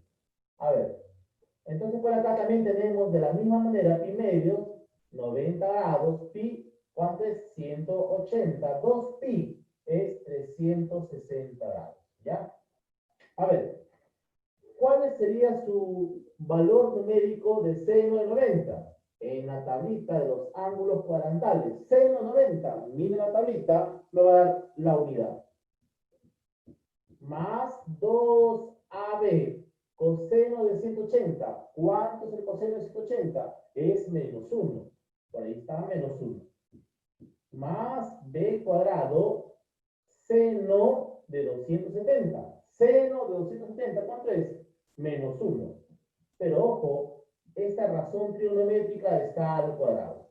A ver, entonces por acá también tenemos de la misma manera pi medios, 90 grados, pi, ¿cuánto es? 180, 2 pi es 360 grados. ¿Ya? A ver, ¿cuál sería su valor numérico de seno de 90? En la tablita de los ángulos cuadrantales, seno 90, mire la tablita, me va a dar la unidad. Más 2AB, coseno de 180. ¿Cuánto es el coseno de 180? Es menos 1. Por ahí está menos 1. Más B cuadrado, seno de 270. Seno de 270, ¿cuánto es? Menos 1. Pero ojo, esta razón trigonométrica está al cuadrado.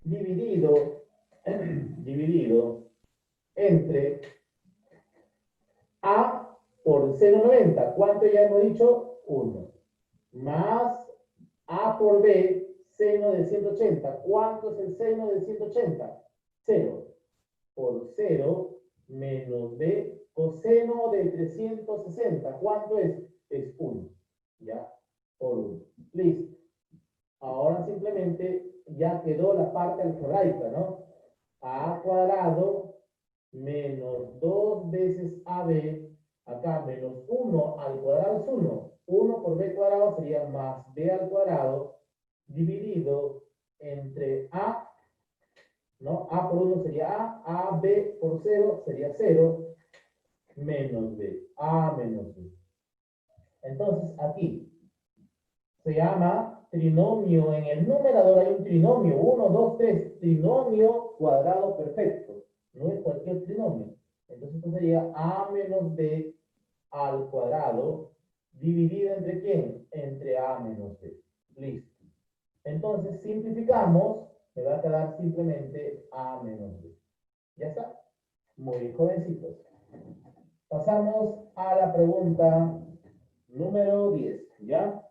Dividido, dividido entre A por seno 90. ¿Cuánto ya hemos dicho? 1. Más A por B, seno de 180. ¿Cuánto es el seno de 180? 0. Por 0 menos B, coseno de 360. ¿Cuánto es? Es 1. ¿Ya? Por 1. Listo. Ahora simplemente ya quedó la parte algebraica, ¿no? A cuadrado menos 2 veces AB, acá menos 1 al cuadrado es 1. 1 por B cuadrado sería más B al cuadrado, dividido entre A, ¿no? A por 1 sería A, B por 0 sería 0, menos B, A menos B. Entonces aquí se llama trinomio. En el numerador hay un trinomio, 1, 2, 3, trinomio cuadrado perfecto. No es cualquier trinomio. Entonces esto sería A menos B al cuadrado, dividido entre ¿quién? Entre A menos B. Listo. Entonces simplificamos, me va a quedar simplemente A menos B. ¿Ya está? Muy jovencitos. Pasamos a la pregunta número 10, ¿ya?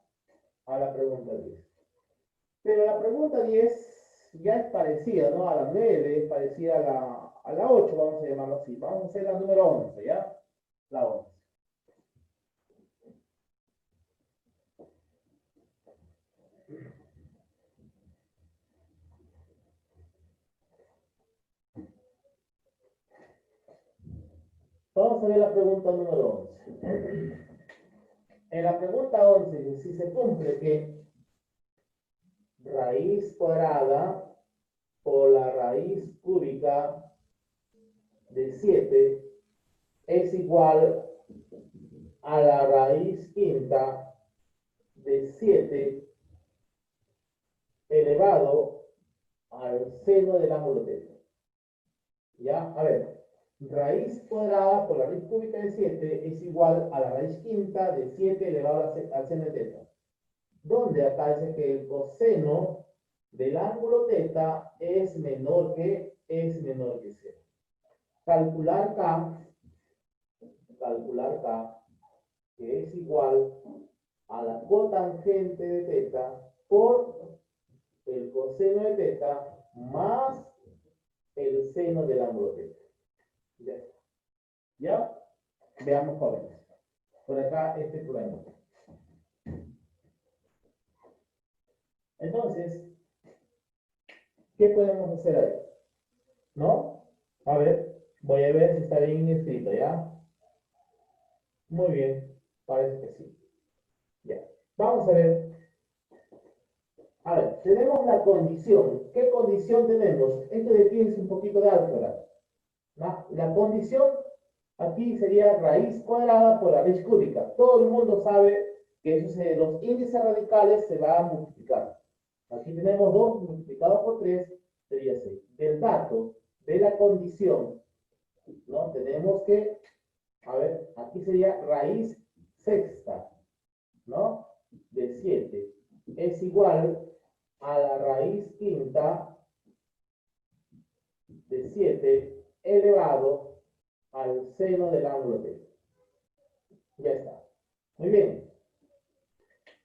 A la pregunta 10. Pero la pregunta 10 ya es parecida, ¿no? A la 9, es parecida a la 8, vamos a llamarlo así. Vamos a hacer la número 11, ¿ya? La 11. Vamos a ver la pregunta número 11. En la pregunta 11, si se cumple que raíz cuadrada por la raíz cúbica de 7 es igual a la raíz quinta de 7 elevado al seno del ángulo θ. ¿Ya? A ver, raíz cuadrada por la raíz cúbica de 7 es igual a la raíz quinta de 7 elevado al seno de θ. Donde acá dice que el coseno del ángulo θ es menor que 0. Calcular K, que es igual a la cotangente de θ por el coseno de θ más el seno del ángulo θ. ¿Ya? ¿Ya? Veamos jóvenes. Por acá este problema. Entonces, ¿qué podemos hacer ahí? ¿No? A ver, voy a ver si está bien escrito, ¿ya? Muy bien, parece que sí. Ya. Vamos a ver. A ver, tenemos la condición. ¿Qué condición tenemos? Esto de aquí es un poquito de álgebra. ¿No? La condición aquí sería raíz cuadrada por la raíz cúbica. Todo el mundo sabe que los índices radicales se van a multiplicar. Aquí tenemos 2 multiplicado por 3 sería 6. Del dato de la condición, ¿no? Tenemos que, a ver, aquí sería raíz sexta, ¿no? De 7 es igual a la raíz quinta de 7 elevado al seno del ángulo θ. Ya está. Muy bien.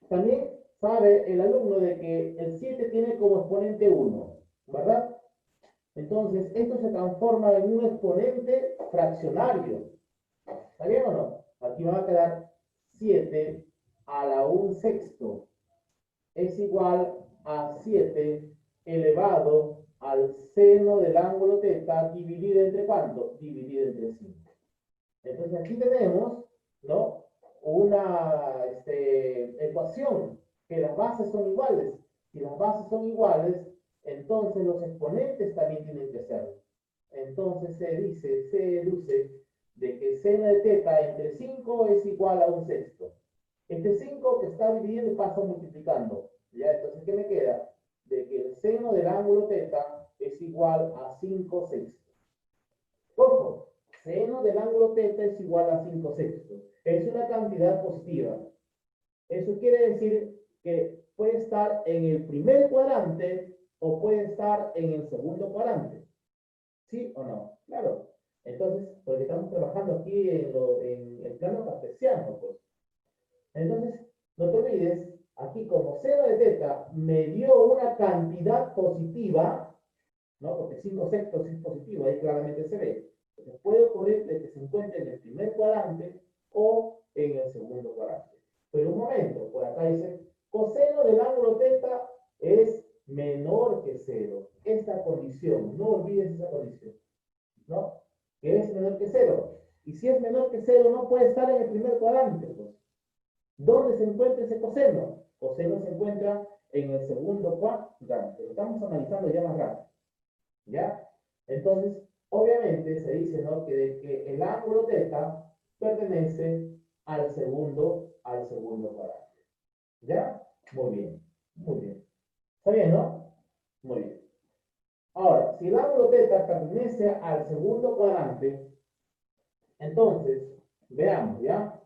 También sabe el alumno de que el 7 tiene como exponente 1, ¿verdad? Entonces, esto se transforma en un exponente fraccionario. ¿Está bien o no? Aquí va a quedar 7 a la 1 sexto es igual a 7 elevado al seno del ángulo θ dividido entre ¿cuánto? Dividido entre 5. Entonces aquí tenemos, ¿no? Una ecuación que las bases son iguales. Si las bases son iguales, entonces los exponentes también tienen que serlo. Entonces se deduce de que seno de θ entre 5 es igual a 1 sexto. Este 5 que está dividiendo pasa multiplicando. ¿Ya? Entonces, ¿qué me queda? De que el seno del ángulo θ es igual a 5 sextos. Ojo, seno del ángulo θ es igual a 5 sextos. Es una cantidad positiva. Eso quiere decir que puede estar en el primer cuadrante o puede estar en el segundo cuadrante. ¿Sí o no? Claro. Entonces, porque estamos trabajando aquí en el plano cartesiano, pues. Entonces, no te olvides, aquí como seno de θ me dio una cantidad positiva, ¿no? Porque 5 sextos es positivo, ahí claramente se ve. Entonces puede ocurrir de que se encuentre en el primer cuadrante o en el segundo cuadrante. Pero un momento, por acá dice, coseno del ángulo θ es menor que 0. Esta condición, no olvides esa condición, ¿no? Que es menor que 0. Y si es menor que 0, no puede estar en el primer cuadrante, pues. ¿Dónde se encuentra ese coseno? Coseno se encuentra en el segundo cuadrante. Lo estamos analizando ya más rápido. ¿Ya? Entonces, obviamente se dice, ¿no? Que el ángulo θ pertenece al segundo cuadrante. ¿Ya? Muy bien, muy bien. ¿Está bien, no? Muy bien. Ahora, si el ángulo θ pertenece al segundo cuadrante, entonces, veamos, ¿ya?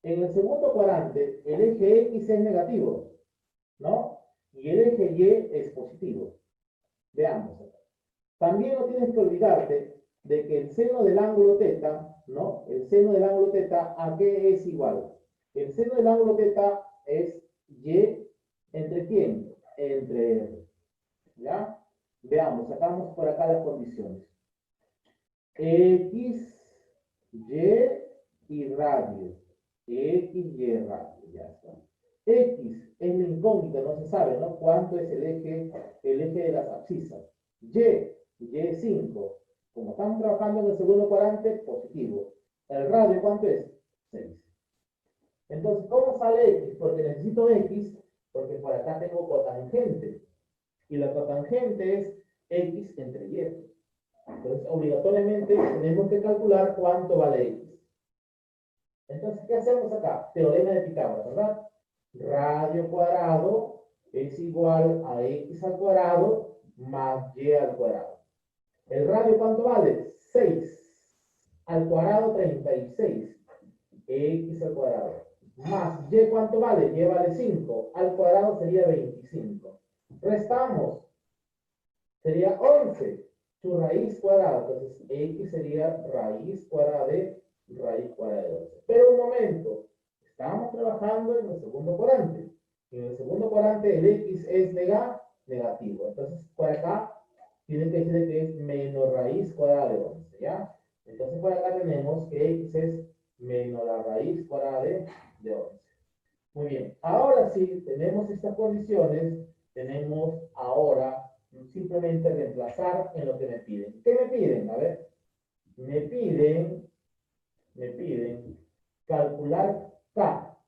En el segundo cuadrante, el eje X es negativo, ¿no? Y el eje Y es positivo. Veamos. También no tienes que olvidarte de que el seno del ángulo θ, ¿no? El seno del ángulo θ, ¿a qué es igual? El seno del ángulo θ es Y entre quién? Entre R. ¿Ya? Veamos, sacamos por acá las condiciones. X, Y radio. X, Y radio. Ya está. X es la incógnita, no se sabe, ¿no? ¿Cuánto es el eje de las abscisas? Y5. Como estamos trabajando en el segundo cuadrante, positivo. ¿El radio cuánto es? 6. Entonces, ¿cómo sale X? Porque necesito X, porque por acá tengo cotangente. Y la cotangente es X entre Y. Entonces, obligatoriamente tenemos que calcular cuánto vale X. Entonces, ¿qué hacemos acá? Teorema de Pitágoras, ¿verdad? Radio cuadrado es igual a X al cuadrado más Y al cuadrado. ¿El radio cuánto vale? 6 al cuadrado 36. X al cuadrado. Más Y cuánto vale? Y vale 5. Al cuadrado sería 25. Restamos. Sería 11. Su raíz cuadrada. Entonces X sería raíz cuadrada de raíz cuadrada de 11. Pero un momento. Estamos trabajando en el segundo cuadrante. En el segundo cuadrante el X es negativo. Entonces por acá tiene que decir que es menos raíz cuadrada de 11, ¿ya? Entonces por acá tenemos que X es menos la raíz cuadrada de 11. Muy bien, ahora sí, tenemos estas condiciones, tenemos ahora simplemente reemplazar en lo que me piden. ¿Qué me piden? A ver, me piden calcular K,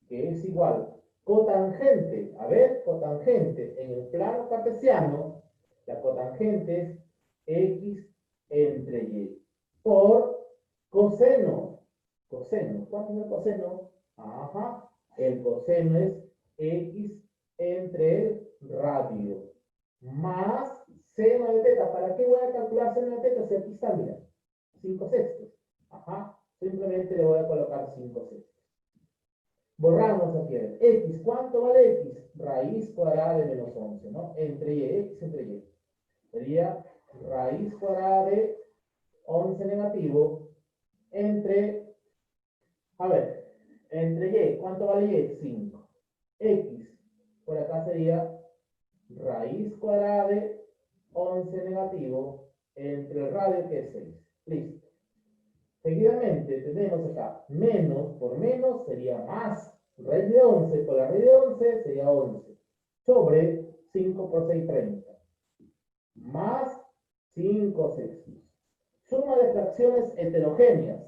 que es igual Cotangente, a ver, cotangente. En el plano cartesiano, la cotangente es X entre Y por coseno. Coseno, ¿cuánto es el coseno? Ajá, el coseno es X entre el radio más seno de teta. ¿Para qué voy a calcular seno de teta? Si aquí está, mira, 5 sextos. Ajá, simplemente le voy a colocar 5 sextos. Borramos aquí. X, ¿cuánto vale X? Raíz cuadrada de menos 11, ¿no? Entre Y, X entre Y. Sería raíz cuadrada de 11 negativo entre, a ver, entre Y, ¿cuánto vale Y? 5. X, por acá sería raíz cuadrada de 11 negativo entre el radio que es 6. Listo. Seguidamente tenemos acá menos por menos sería más. Raíz de 11 por la raíz de 11 sería 11. Sobre 5 por 6, 30. Más 5 sextos. Suma de fracciones heterogéneas.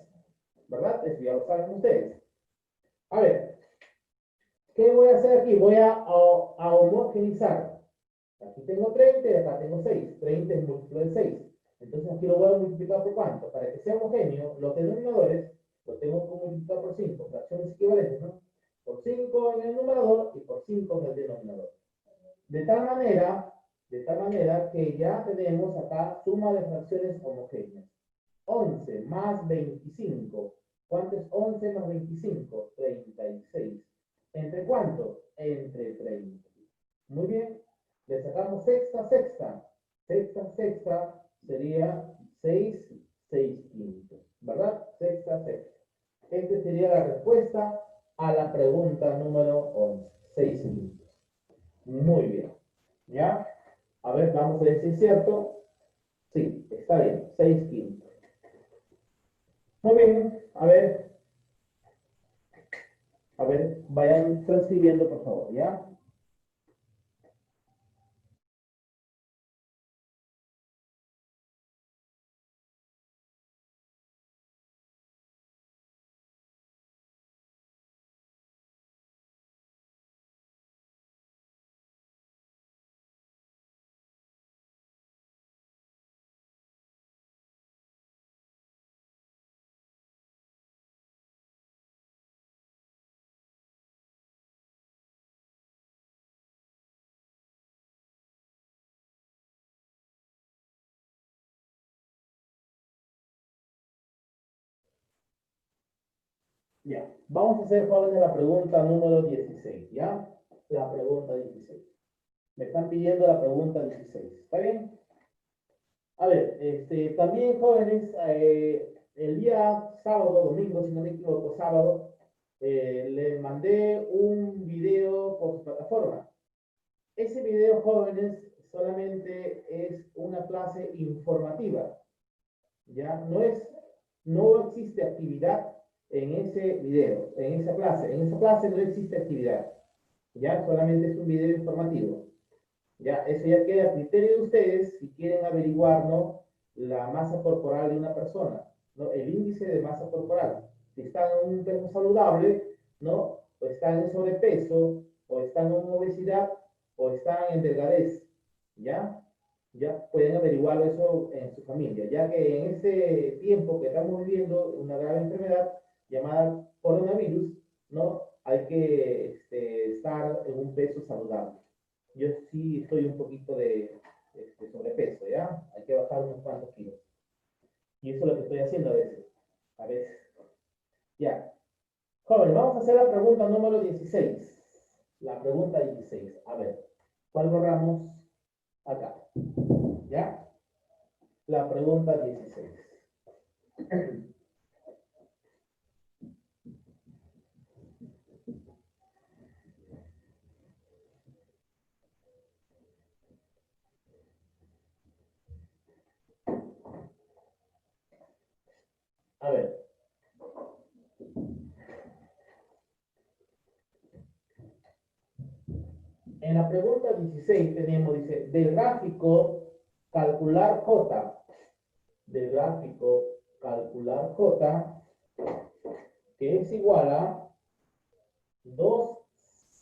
¿Verdad? Eso ya lo saben ustedes. A ver, ¿qué voy a hacer aquí? Voy a homogenizar. Aquí tengo 30 y acá tengo 6. 30 es múltiplo de 6. Entonces aquí lo voy a multiplicar por cuánto. Para que sea homogéneo, los denominadores los tengo que multiplicar por 5. Fracciones equivalentes, ¿no? Por 5 en el numerador y por 5 en el denominador. De tal manera que ya tenemos acá suma de fracciones homogéneas. 11 más 25. ¿Cuánto es 11 más 25? 36. ¿Entre cuánto? Entre 30. Muy bien. Le sacamos sexta, sexta. Sexta, sexta sería 6, 6 quintos. ¿Verdad? Sexta, sexta. Esta sería la respuesta a la pregunta número 11. 6 quintos. Muy bien. ¿Ya? A ver, vamos a ver si es cierto. Sí, está bien. 6 quintos. Muy bien. A ver, vayan transcribiendo, por favor, ¿ya? Ya. Vamos a hacer, jóvenes, la pregunta número 16, ¿ya? La pregunta 16. Me están pidiendo la pregunta 16. ¿Está bien? A ver, también, jóvenes, el día sábado, domingo, si no me equivoco, sábado, le mandé un video por su plataforma. Ese video, jóvenes, solamente es una clase informativa. Ya no existe actividad en ese video, en esa clase. En esa clase no existe actividad. Ya solamente es un video informativo. Ya, eso ya queda a criterio de ustedes si quieren averiguar, ¿no?, la masa corporal de una persona, ¿no? El índice de masa corporal. Si están en un peso saludable, ¿no? O están en sobrepeso, o están en obesidad, o están en delgadez. ¿Ya? Ya pueden averiguar eso en su familia, ya que en ese tiempo que estamos viviendo una grave enfermedad llamada coronavirus, ¿no? Hay que estar en un peso saludable. Yo sí estoy un poquito de sobrepeso, ¿ya? Hay que bajar unos cuantos kilos. Y eso es lo que estoy haciendo a veces. A veces. Ya. Joven, vamos a hacer la pregunta número 16. La pregunta 16. A ver, ¿cuál borramos acá? ¿Ya? La pregunta 16. A ver. En la pregunta 16 tenemos, dice, del gráfico calcular J. Del gráfico calcular J, que es igual a 2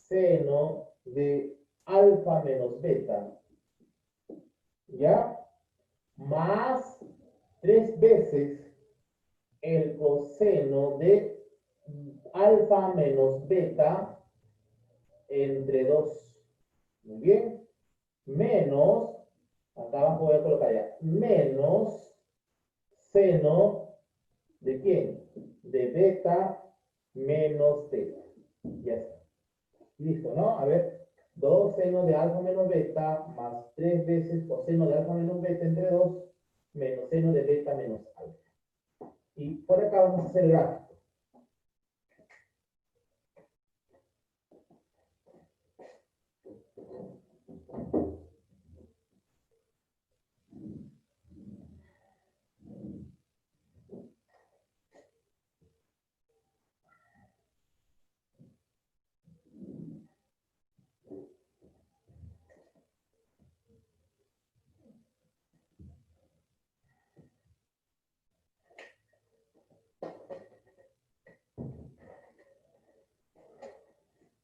seno de alfa menos beta, ¿ya? Más 3 veces el coseno de alfa menos beta entre 2. Muy bien. Menos, acá abajo voy a colocar ya, menos seno de quién? De beta menos teta. Ya está. Listo, ¿no? A ver, 2 seno de alfa menos beta más 3 veces coseno de alfa menos beta entre 2 menos seno de beta menos alfa. Y por acá vamos a hacer el gráfico.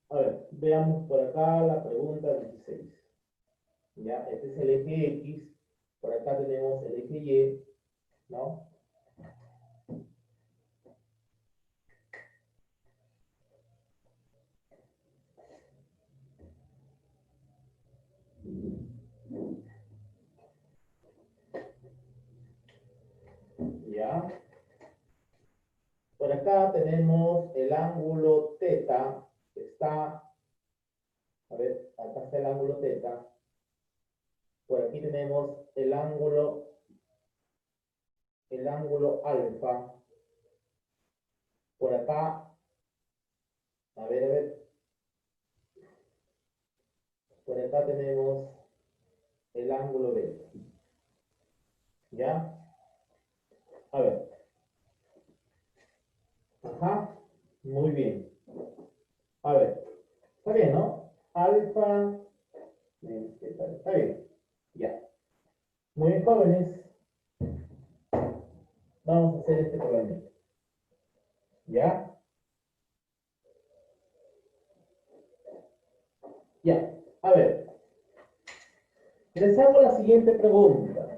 A ver, veamos por acá la pregunta 16. Ya, este es el eje X, por acá tenemos el eje Y, ¿no? Ya. Por acá tenemos el ángulo teta, que está, a ver, acá está el ángulo teta. Por aquí tenemos el ángulo alfa. Por acá, a ver, por acá tenemos el ángulo beta. ¿Ya? A ver. Ajá, muy bien. A ver, está bien, ¿no? Alfa, está bien. Ya. Muy bien, jóvenes. Vamos a hacer este problema. ¿Ya? Ya. A ver. Les hago la siguiente pregunta.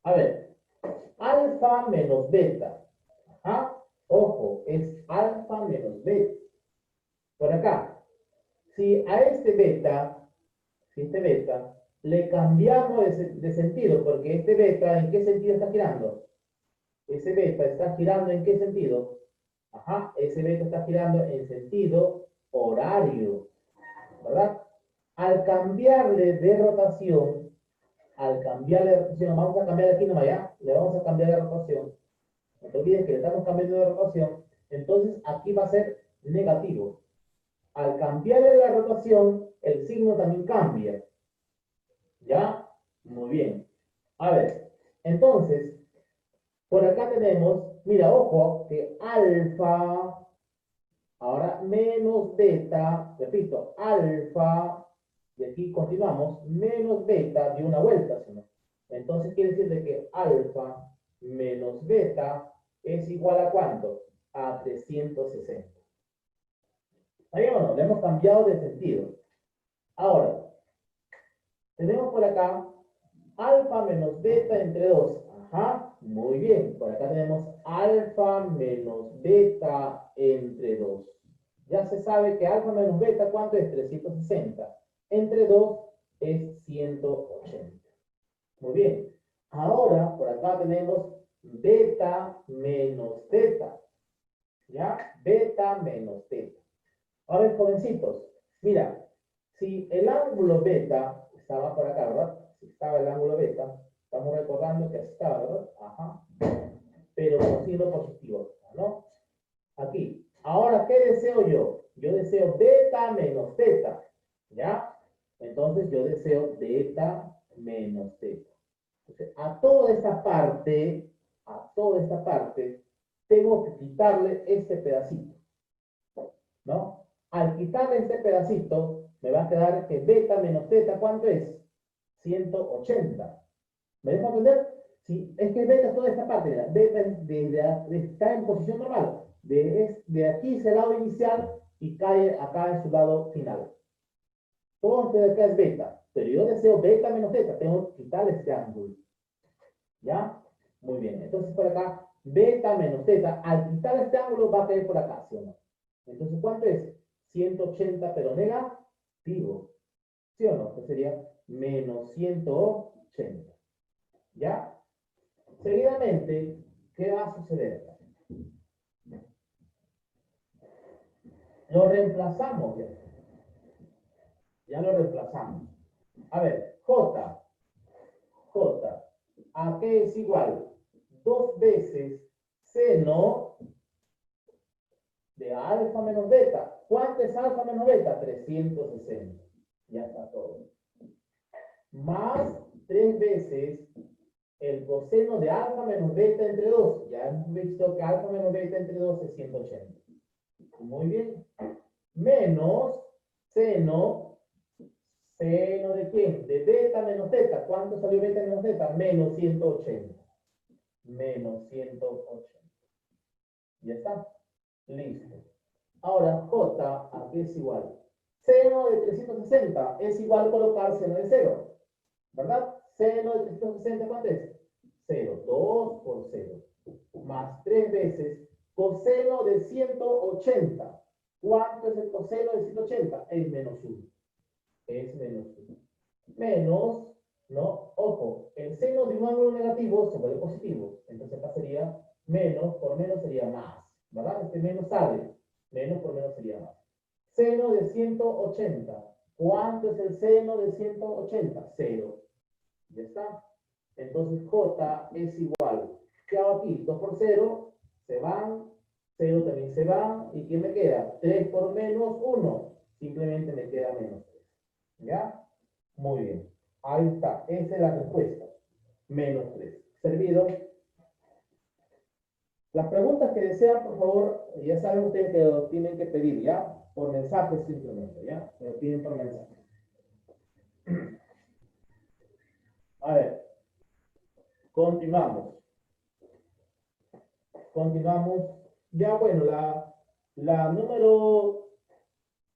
A ver. Alfa menos beta. Ajá. Ojo, es alfa menos beta. Por acá. Si a este beta, le cambiamos de sentido, porque este beta, ¿en qué sentido está girando? Ese beta está girando ¿en qué sentido? Ajá, ese beta está girando en sentido horario, ¿verdad? Al cambiarle de rotación, vamos a cambiar aquí nomás ya, le vamos a cambiar de rotación. No te olvides que le estamos cambiando de rotación, entonces aquí va a ser negativo. Al cambiarle la rotación, el signo también cambia. ¿Ya? Muy bien. A ver, entonces, por acá tenemos, mira, ojo, que alfa, ahora menos beta, repito, alfa, y aquí continuamos, menos beta de una vuelta, ¿sí? Entonces quiere decir de que alfa menos beta es igual a ¿cuánto? A 360. ¿Ahí o no? Le hemos cambiado de sentido. Ahora, tenemos por acá alfa menos beta entre 2. Ajá, muy bien. Por acá tenemos alfa menos beta entre 2. Ya se sabe que alfa menos beta, ¿cuánto es? 360. Entre 2 es 180. Muy bien. Ahora, por acá tenemos beta menos teta. ¿Ya? Beta menos teta. Ahora, jovencitos, mira, si el ángulo beta estaba por acá, ¿verdad? Si estaba el ángulo beta, estamos recordando que así estaba, ¿verdad? Ajá. Pero con signo positivo, ¿no? Aquí. Ahora, ¿qué deseo yo? Yo deseo beta menos teta, ¿ya? Entonces yo deseo beta menos teta. Entonces, a toda esta parte, tengo que quitarle este pedacito, ¿no? Al quitarle este pedacito, me va a quedar que beta menos teta, ¿cuánto es? 180. ¿Me dejo entender? Sí, es que beta es toda esta parte, beta está en posición normal. De aquí es el lado inicial y cae acá en su lado final. Todo esto de acá es beta, pero yo deseo beta menos beta, tengo que quitar este ángulo. ¿Ya? Muy bien, entonces por acá, beta menos beta, al quitar este ángulo va a caer por acá, ¿sí o no? Entonces, ¿cuánto es? 180, pero negativo. ¿Sí o no? Entonces sería menos 180. ¿Ya? Seguidamente, ¿qué va a suceder? Lo reemplazamos ya. Ya lo reemplazamos. A ver, J, ¿a qué es igual? 2 veces seno de alfa menos beta. ¿Cuánto es alfa menos beta? 360. Ya está todo. Más 3 veces el coseno de alfa menos beta entre 2. Ya hemos visto que alfa menos beta entre 2 es 180. Muy bien. Menos seno. ¿Seno de quién? De beta menos beta. ¿Cuánto salió beta menos beta? Menos 180. Menos 180. Ya está. Listo. Ahora, J, ¿a qué es igual? Seno de 360 es igual colocar seno de 0. ¿Verdad? Seno de 360, ¿cuánto es? 0. 2 por 0. Más 3 veces coseno de 180. ¿Cuánto es el coseno de 180? Es menos 1. Es menos 1. Menos, ¿no? Ojo, el seno de un ángulo negativo se vuelve positivo. Entonces acá sería menos, por menos sería más. ¿Verdad? Este menos sale. Menos por menos sería más. Seno de 180. ¿Cuánto es el seno de 180? 0. Ya está. Entonces J es igual. ¿Qué hago aquí? 2 por 0 se van. 0 también se va. ¿Y qué me queda? 3 por menos 1. Simplemente me queda menos 3. ¿Ya? Muy bien. Ahí está. Esa es la respuesta. Menos 3. Servido. Las preguntas que desean, por favor, ya saben ustedes que lo tienen que pedir, ¿ya? Por mensaje simplemente, ¿ya? Me lo piden por mensaje. A ver, continuamos. Continuamos. Ya, bueno, la número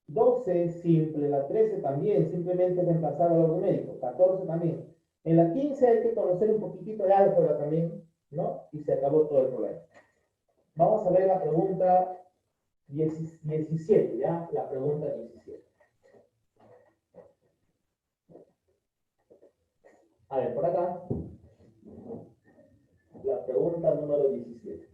12 es simple, la 13 también, simplemente reemplazar al numérico, 14 también. En la 15 hay que conocer un poquitito de álgebra también, ¿no? Y se acabó todo el problema. Vamos a ver la pregunta 17, ¿ya? La pregunta 17. A ver, por acá, la pregunta número 17.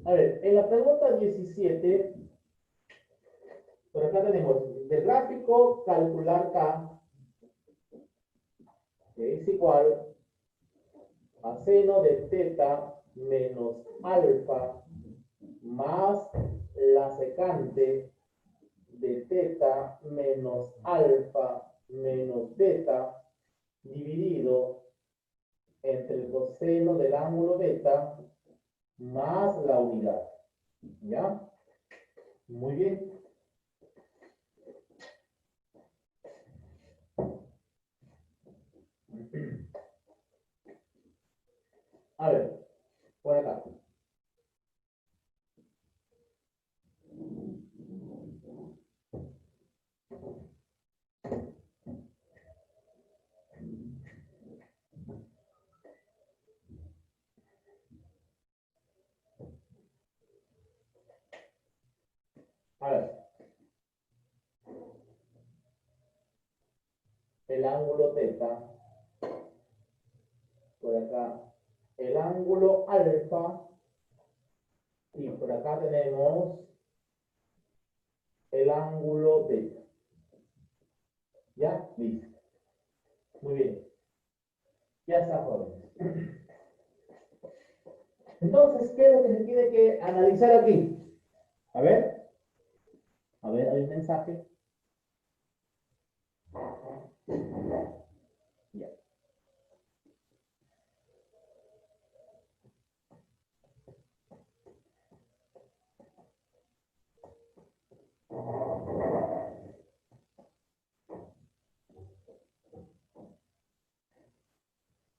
A ver, en la pregunta 17, por acá tenemos del gráfico calcular K, que es igual a seno de teta menos alfa más la secante de teta menos alfa menos beta dividido entre el coseno del ángulo beta más la unidad. ¿Ya? Muy bien. A ver, por acá. A ver, el ángulo teta, por acá, el ángulo alfa, y por acá tenemos el ángulo beta. ¿Ya? Listo. Muy bien. Ya está, jóvenes. Entonces, ¿qué es lo que se tiene que analizar aquí? A ver, hay un mensaje. Ya.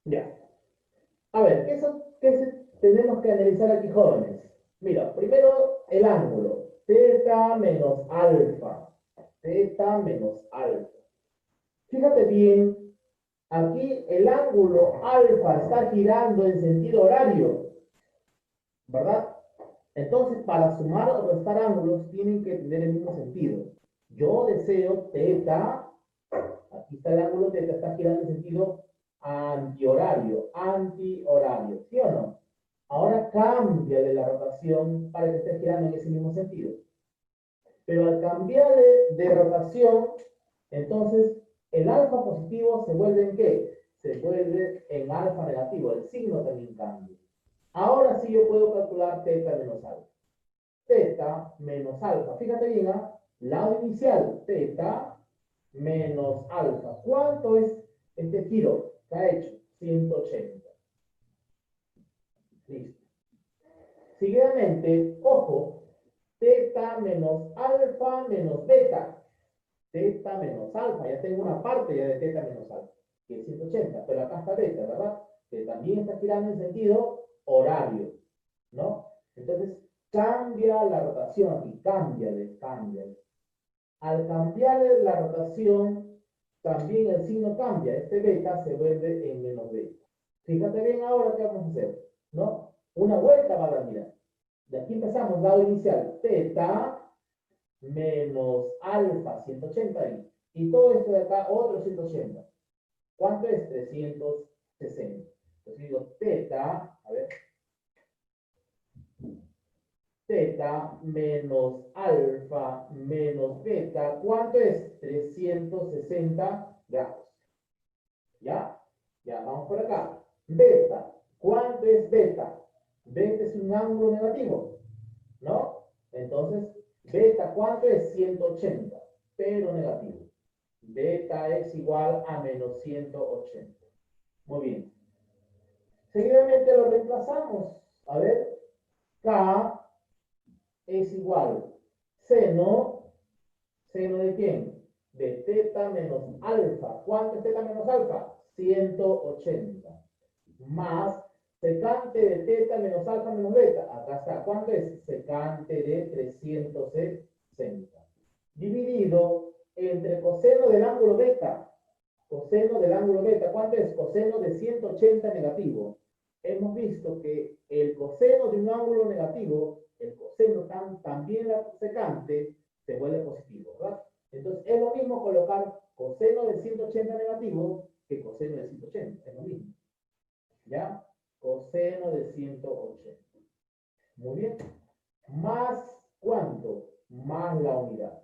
Ya. A ver, tenemos que analizar aquí, jóvenes? Mira, primero el ángulo. Teta menos alfa. Teta menos alfa. Fíjate bien, aquí el ángulo alfa está girando en sentido horario, ¿verdad? Entonces, para sumar o restar ángulos, tienen que tener el mismo sentido. Yo deseo teta, aquí está el ángulo teta, está girando en sentido antihorario, ¿sí o no? Ahora cambia de la rotación para que esté girando en ese mismo sentido. Pero al cambiar de rotación, entonces el alfa positivo se vuelve en ¿qué? Se vuelve en alfa negativo, el signo también cambia. Ahora sí yo puedo calcular teta menos alfa. Teta menos alfa. Fíjate bien, ¿ah? Lado inicial, teta menos alfa. ¿Cuánto es este giro que ha hecho? 180. Listo. Seguidamente, ojo, teta menos alfa menos beta. Teta menos alfa. Ya tengo una parte ya de teta menos alfa, que es 180. Pero acá está beta, ¿verdad? Que también está girando en sentido horario, ¿no? Entonces, cambia la rotación aquí. Cámbiale. Al cambiar la rotación, también el signo cambia. Este beta se vuelve en menos beta. Fíjate bien ahora qué vamos a hacer, ¿no? Una vuelta va a dar, mira. De aquí empezamos, lado inicial, teta menos alfa, 180 y todo esto de acá, otro 180. ¿Cuánto es? 360. Entonces digo, teta, a ver, teta menos alfa menos beta, ¿cuánto es? 360 grados. ¿Ya? Ya, vamos por acá. Beta, ¿cuánto es beta? Beta es un ángulo negativo, ¿no? Entonces, beta, ¿cuánto es? 180, pero negativo. Beta es igual a menos 180. Muy bien. Seguidamente lo reemplazamos. A ver, K es igual seno de quién? De teta menos alfa. ¿Cuánto es teta menos alfa? 180. Más secante de teta menos alfa menos beta. Acá está. ¿Cuánto es? Secante de 360. Dividido entre coseno del ángulo beta. Coseno del ángulo beta. ¿Cuánto es? Coseno de 180 negativo. Hemos visto que el coseno de un ángulo negativo, el coseno también la secante, se vuelve positivo, ¿verdad? Entonces es lo mismo colocar coseno de 180 negativo que coseno de 180. Es lo mismo. ¿Ya? Coseno de 180. Muy bien. Más, ¿cuánto? Más la unidad.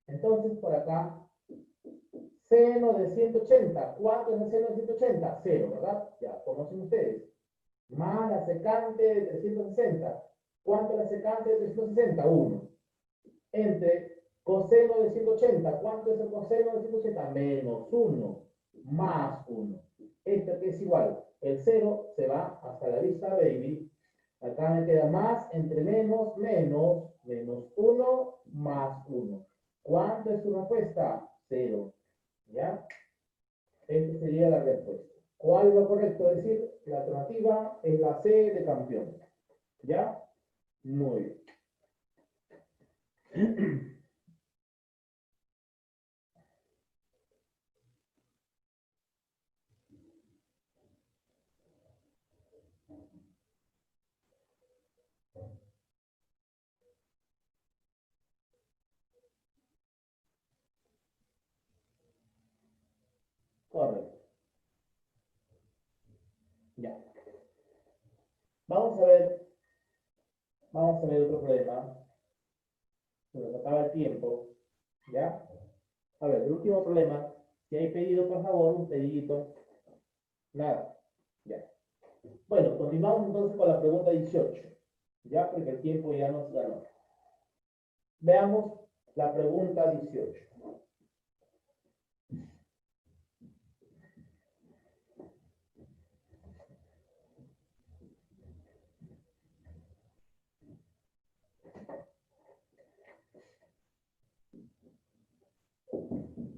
Entonces, por acá, seno de 180. ¿Cuánto es el seno de 180? 0, ¿verdad? Ya, conocen ustedes. Más la secante de 360. ¿Cuánto es la secante de 360? 1. Entre coseno de 180. ¿Cuánto es el coseno de 180? Menos 1. Más 1. Esto que es igual. El 0 se va hasta la vista, baby. Acá me queda más entre menos, menos 1 más 1. ¿Cuánto es su respuesta? 0. ¿Ya? Esta sería la respuesta. ¿Cuál es lo correcto? Decir, la alternativa es la C de campeón. ¿Ya? Muy bien. Correcto. Ya. Vamos a ver, vamos a ver otro problema. Se nos acaba el tiempo. ¿Ya? A ver, el último problema. Si hay pedido, por favor, un pedidito. Nada. Ya. Bueno, continuamos entonces con la pregunta 18. Ya, porque el tiempo ya nos ganó. Veamos la pregunta 18.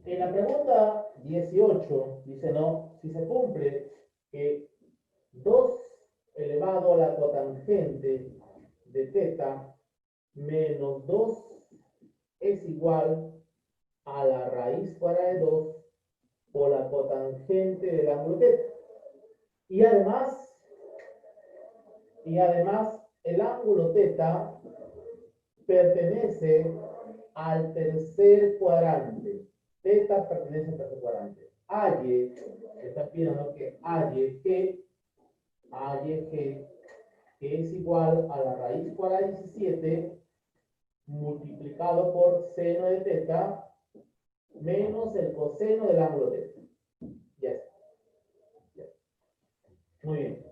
En la pregunta 18 dice, no, si se cumple elevado a la cotangente de teta menos 2 es igual a la raíz cuadrada de 2 por la cotangente del ángulo teta. Y además, el ángulo teta pertenece al tercer cuadrante. Teta pertenece al tercer cuadrante. AY, está pidiendo que AYG, que es igual a la raíz cuadrada de 17 multiplicado por seno de teta menos el coseno del ángulo teta. Ya está. Ya. Muy bien.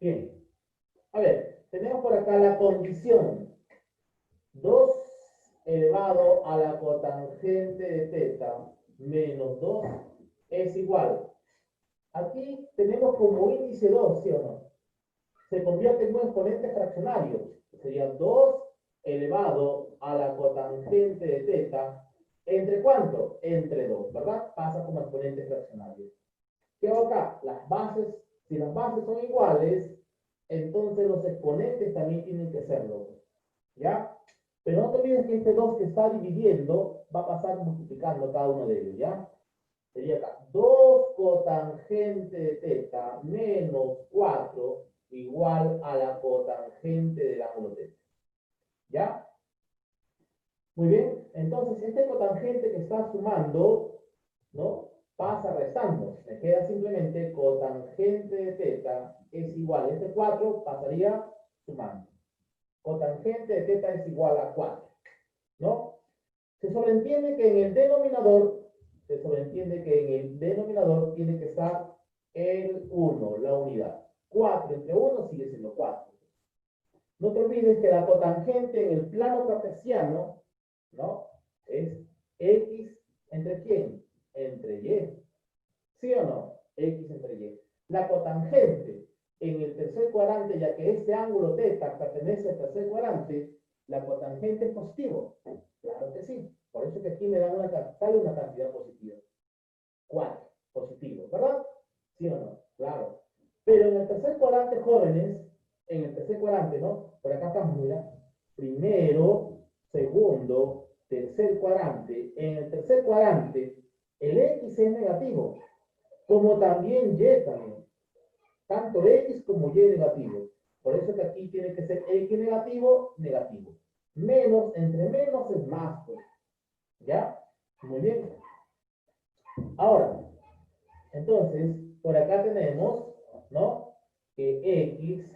Bien. A ver, tenemos por acá la condición. 2 elevado a la cotangente de teta menos 2 es igual. Aquí tenemos como índice 2, ¿sí o no? Se convierte en un exponente fraccionario. Sería 2 elevado a la cotangente de teta. ¿Entre cuánto? Entre 2, ¿verdad? Pasa como exponente fraccionario. ¿Qué hago acá? Las bases, si las bases son iguales, entonces los exponentes también tienen que serlo. ¿Ya? Pero no te olvides que este 2 que está dividiendo va a pasar multiplicando cada uno de ellos, ¿ya? Sería acá 2 cotangente de teta menos 4 igual a la cotangente del ángulo teta. ¿Ya? Muy bien. Entonces, este cotangente que está sumando, ¿no? Pasa restando. Me queda simplemente cotangente de teta es igual. Este 4 pasaría sumando. Cotangente de teta es igual a 4. ¿No? Se sobreentiende que en el denominador tiene que estar el 1, la unidad. 4 entre 1 sigue siendo 4. No te olvides que la cotangente en el plano cartesiano, ¿no? Es X entre ¿quién? Entre Y. ¿Sí o no? X entre Y. La cotangente en el tercer cuadrante, ya que este ángulo teta pertenece al tercer cuadrante, la cotangente es positivo. Claro que sí. Por eso que aquí me dan sale una cantidad positiva. 4, positivo, ¿verdad? ¿Sí o no? Claro. Pero en el tercer cuadrante, jóvenes, en el tercer cuadrante, ¿no? Por acá estamos, mira. Primero, segundo, tercer cuadrante. En el tercer cuadrante, el X es negativo, como también Y también. Tanto X como Y negativo. Por eso que aquí tiene que ser X negativo, negativo. Menos, entre menos es más, pues. ¿Ya? Muy bien. Ahora, entonces, por acá tenemos, ¿no? Que X,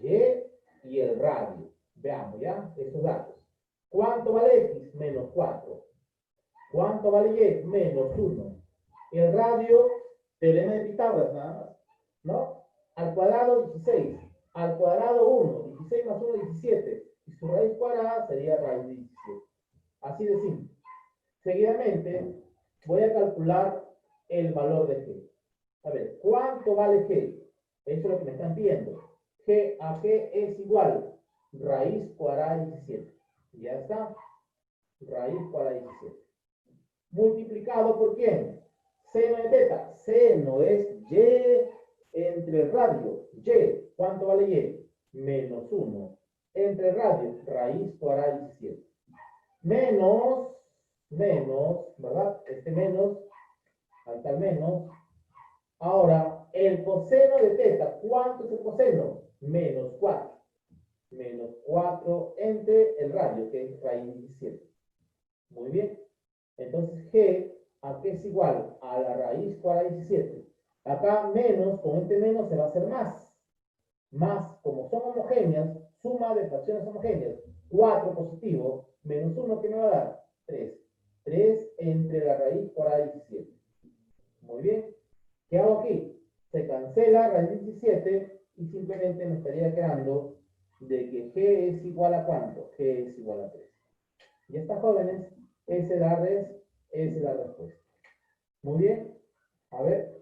Y el radio. Veamos, ¿ya? Esos datos. ¿Cuánto vale X? Menos 4. ¿Cuánto vale Y? Menos 1. El radio, teorema de Pitágoras, nada más, ¿no? Al cuadrado 16. Al cuadrado 1. 16 más 1, 17. Y su raíz cuadrada sería raíz de 17. Así de simple. Seguidamente, voy a calcular el valor de G. A ver, ¿cuánto vale G? Eso es lo que me están pidiendo. G a G es igual raíz cuadrada de 17. Ya está. Raíz cuadrada de 17. Multiplicado por ¿quién? Seno de teta. Seno es Y entre radio. Y. ¿Cuánto vale Y? Menos 1. Entre radio. Raíz cuadrada de 17. Menos, ¿verdad? Este menos, ahí está el menos. Ahora, el coseno de teta, ¿cuánto es el coseno? Menos 4. Menos 4 entre el radio, que es raíz 17. Muy bien. Entonces, G, ¿a qué es igual? A la raíz cuadrada de 17. Acá menos, con este menos se va a hacer más. Más, como son homogéneas, suma de fracciones homogéneas. 4 positivo, menos 1, ¿qué me va a dar? 3. 3 entre la raíz cuadrada de 17. Muy bien. ¿Qué hago aquí? Se cancela raíz de 17 y simplemente me estaría quedando de que G es igual a ¿cuánto? G es igual a 3. Y estas jóvenes, esa es la respuesta. Muy bien. A ver.